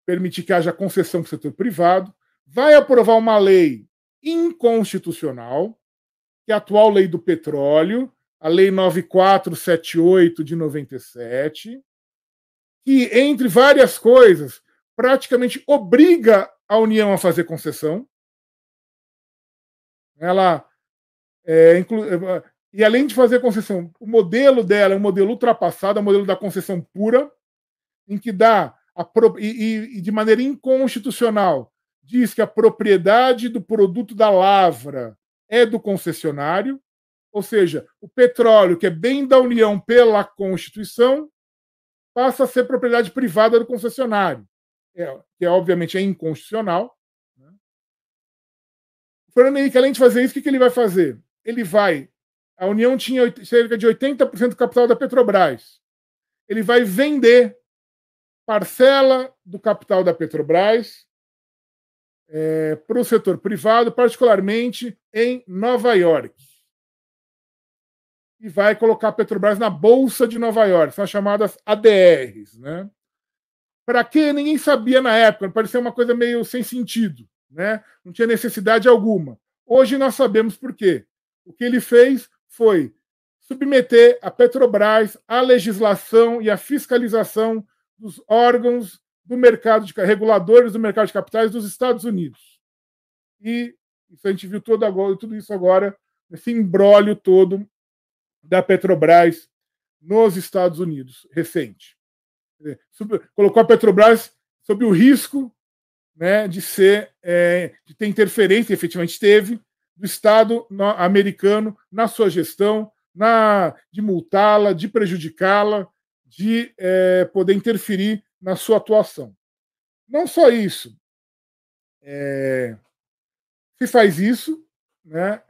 permitir que haja concessão para o setor privado, vai aprovar uma lei inconstitucional, que é a atual lei do petróleo, a Lei 9478 de 97, que, entre várias coisas, praticamente obriga a União a fazer concessão. Ela e além de fazer concessão, o modelo dela é um modelo ultrapassado, é um modelo da concessão pura, em que dá e de maneira inconstitucional diz que a propriedade do produto da lavra é do concessionário, ou seja, o petróleo, que é bem da União pela Constituição, passa a ser propriedade privada do concessionário, que obviamente é inconstitucional. O Fernando Henrique, além de fazer isso, o que ele vai fazer? A União tinha cerca de 80% do capital da Petrobras. Ele vai vender parcela do capital da Petrobras para o setor privado, particularmente em Nova York. E vai colocar a Petrobras na Bolsa de Nova York, são as chamadas ADRs. Né? Para quê? Ninguém sabia na época, parecia uma coisa meio sem sentido. Né? Não tinha necessidade alguma. Hoje nós sabemos por quê. O que ele fez foi submeter a Petrobras à legislação e à fiscalização dos órgãos do mercado de reguladores do mercado de capitais dos Estados Unidos. E isso a gente viu tudo isso agora, esse imbróglio todo da Petrobras nos Estados Unidos, recente. Colocou a Petrobras sob o risco, né, de ter interferência, efetivamente teve, do Estado americano na sua gestão, de multá-la, de prejudicá-la, de poder interferir na sua atuação. Não só isso. Se faz isso, né,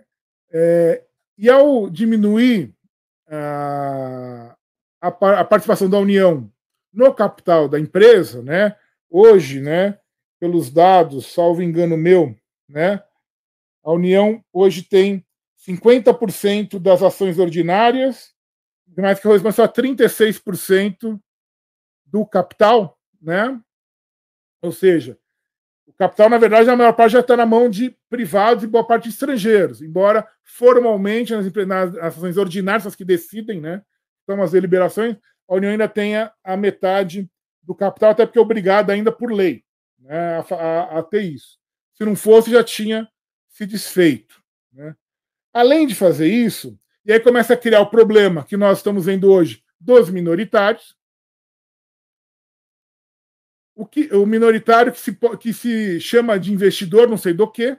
e ao diminuir a participação da União no capital da empresa, né, hoje, né, pelos dados, salvo engano meu, né, a União hoje tem 50% das ações ordinárias, mais que corresponde só a 36% do capital, né? Ou seja, o capital, na verdade, a maior parte já está na mão de privados e boa parte de estrangeiros, embora formalmente nas ações ordinárias, as que decidem, né? Então, as deliberações, a União ainda tenha a metade do capital, até porque é obrigada ainda por lei, né, a ter isso. Se não fosse, já tinha se desfeito. Né? Além de fazer isso, e aí começa a criar o problema que nós estamos vendo hoje dos minoritários. O minoritário que se chama de investidor, não sei do quê,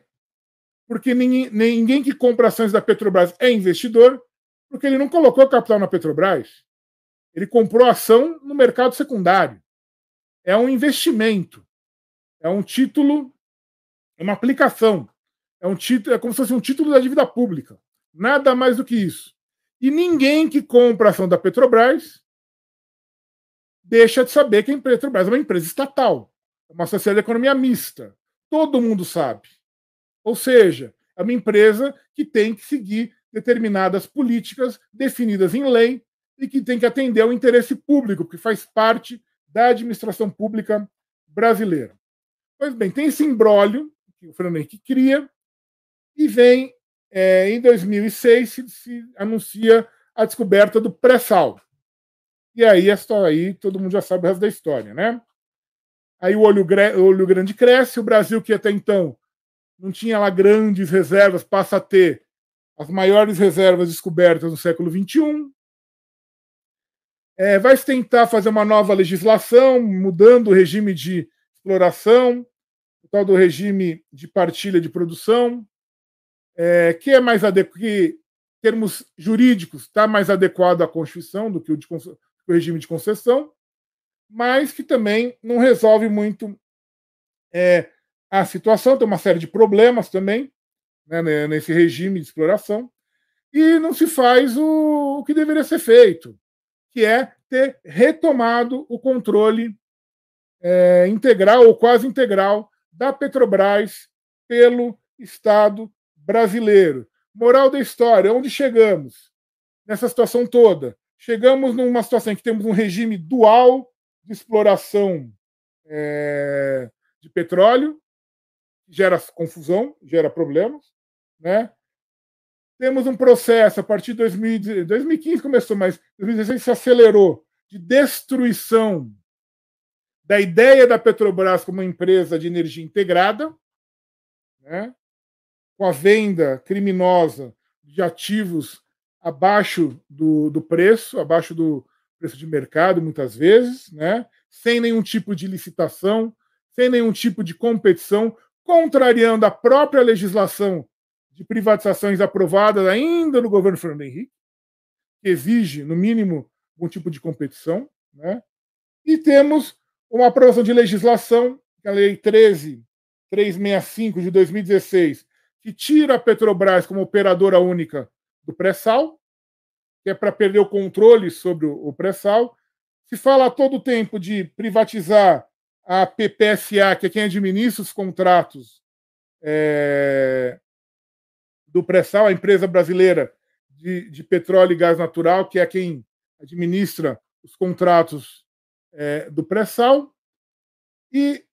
porque ninguém que compra ações da Petrobras é investidor, porque ele não colocou capital na Petrobras. Ele comprou ação no mercado secundário. É um investimento. É um título, é uma aplicação. É como se fosse um título da dívida pública. Nada mais do que isso. E ninguém que compra a ação da Petrobras deixa de saber que a Petrobras é uma empresa estatal. É uma sociedade de economia mista. Todo mundo sabe. Ou seja, é uma empresa que tem que seguir determinadas políticas definidas em lei e que tem que atender ao interesse público, porque faz parte da administração pública brasileira. Pois bem, tem esse imbróglio que o Fernando Henrique cria, e vem, em 2006, se anuncia a descoberta do pré-sal. E aí todo mundo já sabe o resto da história, né? Aí o olho grande cresce, o Brasil, que até então não tinha lá grandes reservas, passa a ter as maiores reservas descobertas no século XXI. Vai se tentar fazer uma nova legislação, mudando o regime de exploração, o tal do regime de partilha de produção, que é mais adequado, que, em termos jurídicos, está mais adequado à Constituição do que o regime de concessão, mas que também não resolve muito a situação, tem uma série de problemas também, né, nesse regime de exploração, e não se faz o que deveria ser feito, que é ter retomado o controle integral ou quase integral da Petrobras pelo Estado brasileiro. Moral da história, onde chegamos nessa situação toda? Chegamos numa situação em que temos um regime dual de exploração de petróleo, que gera confusão, gera problemas, né? Temos um processo, a partir de 2015 começou, mas 2016 se acelerou, de destruição da ideia da Petrobras como uma empresa de energia integrada, né, com a venda criminosa de ativos abaixo do preço, abaixo do preço de mercado, muitas vezes, né, sem nenhum tipo de licitação, sem nenhum tipo de competição, contrariando a própria legislação de privatizações aprovadas ainda no governo Fernando Henrique, que exige, no mínimo, algum tipo de competição, né? E temos uma aprovação de legislação, a Lei 13.365 de 2016, que tira a Petrobras como operadora única do pré-sal, que é para perder o controle sobre o pré-sal. Se fala a todo tempo de privatizar a PPSA, que é quem administra os contratos do pré-sal, a empresa brasileira de petróleo e gás natural, que é quem administra os contratos do pré-sal. E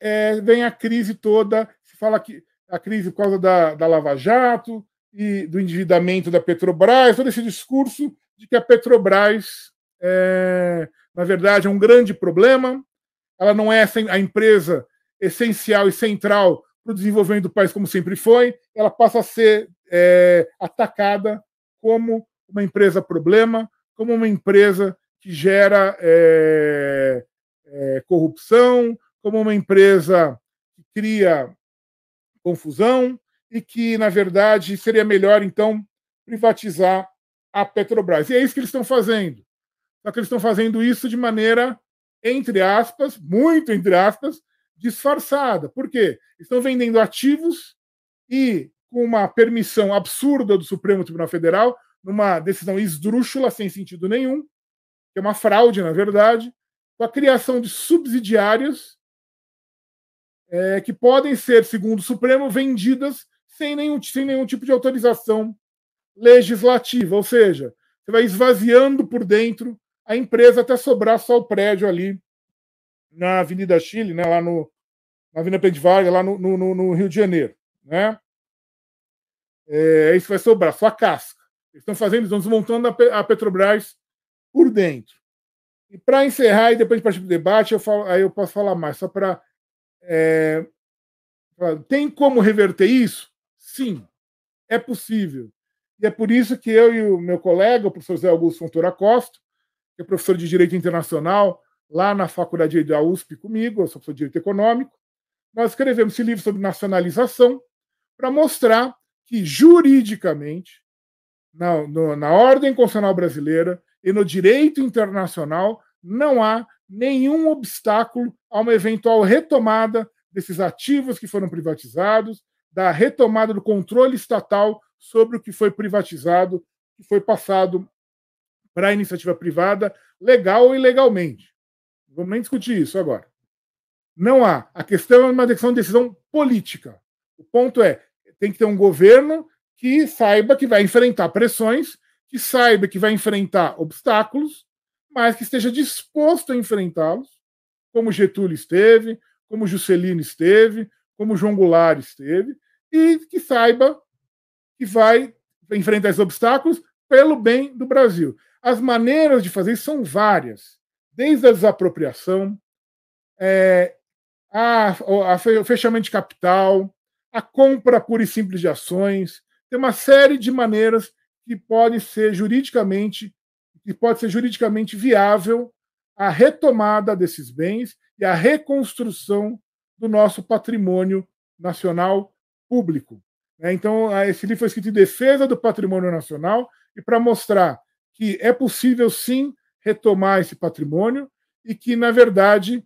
vem a crise toda, se fala que a crise por causa da Lava Jato e do endividamento da Petrobras, todo esse discurso de que a Petrobras, na verdade, é um grande problema, ela não é a empresa essencial e central para o desenvolvimento do país como sempre foi, ela passa a ser atacada como uma empresa problema, como uma empresa que gera corrupção, como uma empresa que cria confusão e que, na verdade, seria melhor, então, privatizar a Petrobras. E é isso que eles estão fazendo. Só que eles estão fazendo isso de maneira, entre aspas, muito entre aspas, disfarçada. Por quê? Estão vendendo ativos e, com uma permissão absurda do Supremo Tribunal Federal, numa decisão esdrúxula, sem sentido nenhum, que é uma fraude, na verdade, com a criação de subsidiárias que podem ser, segundo o Supremo, vendidas sem nenhum tipo de autorização legislativa. Ou seja, você vai esvaziando por dentro a empresa até sobrar só o prédio ali na Avenida Chile, né, lá na Avenida Presidente Vargas, lá no Rio de Janeiro. Né? Isso vai sobrar, só a casca. Eles estão fazendo, estão desmontando a Petrobras por dentro. E para encerrar, e depois de partir para o debate, aí eu posso falar mais, só para. Tem como reverter isso? Sim, é possível. E é por isso que eu e o meu colega, o professor Zé Augusto Fontoura Costa, que é professor de Direito Internacional, lá na Faculdade da USP comigo, eu sou professor de Direito Econômico, nós escrevemos esse livro sobre nacionalização para mostrar que, juridicamente, na ordem constitucional brasileira e no direito internacional, não há nenhum obstáculo a uma eventual retomada desses ativos que foram privatizados, da retomada do controle estatal sobre o que foi privatizado, que foi passado para a iniciativa privada, legal ou ilegalmente. Não vamos nem discutir isso agora. Não há. A questão é uma decisão política. O ponto é, tem que ter um governo que saiba que vai enfrentar pressões, que saiba que vai enfrentar obstáculos, mas que esteja disposto a enfrentá-los, como Getúlio esteve, como Juscelino esteve, como João Goulart esteve, e que saiba que vai enfrentar esses obstáculos pelo bem do Brasil. As maneiras de fazer isso são várias, desde a desapropriação, o fechamento de capital, a compra pura e simples de ações. Tem uma série de maneiras que pode ser juridicamente viável a retomada desses bens e a reconstrução do nosso patrimônio nacional público. Então, esse livro foi escrito em defesa do patrimônio nacional e para mostrar que é possível, sim, retomar esse patrimônio e que, na verdade,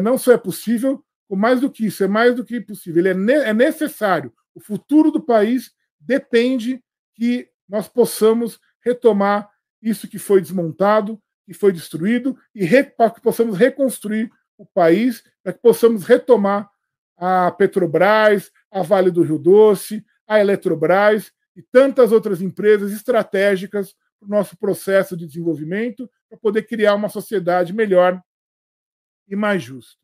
não só é possível, mais do que isso, é mais do que possível. É necessário. O futuro do país depende que nós possamos retomar isso que foi desmontado, que foi destruído, e para que possamos reconstruir o país, para que possamos retomar a Petrobras, a Vale do Rio Doce, a Eletrobras e tantas outras empresas estratégicas para o nosso processo de desenvolvimento, para poder criar uma sociedade melhor e mais justa.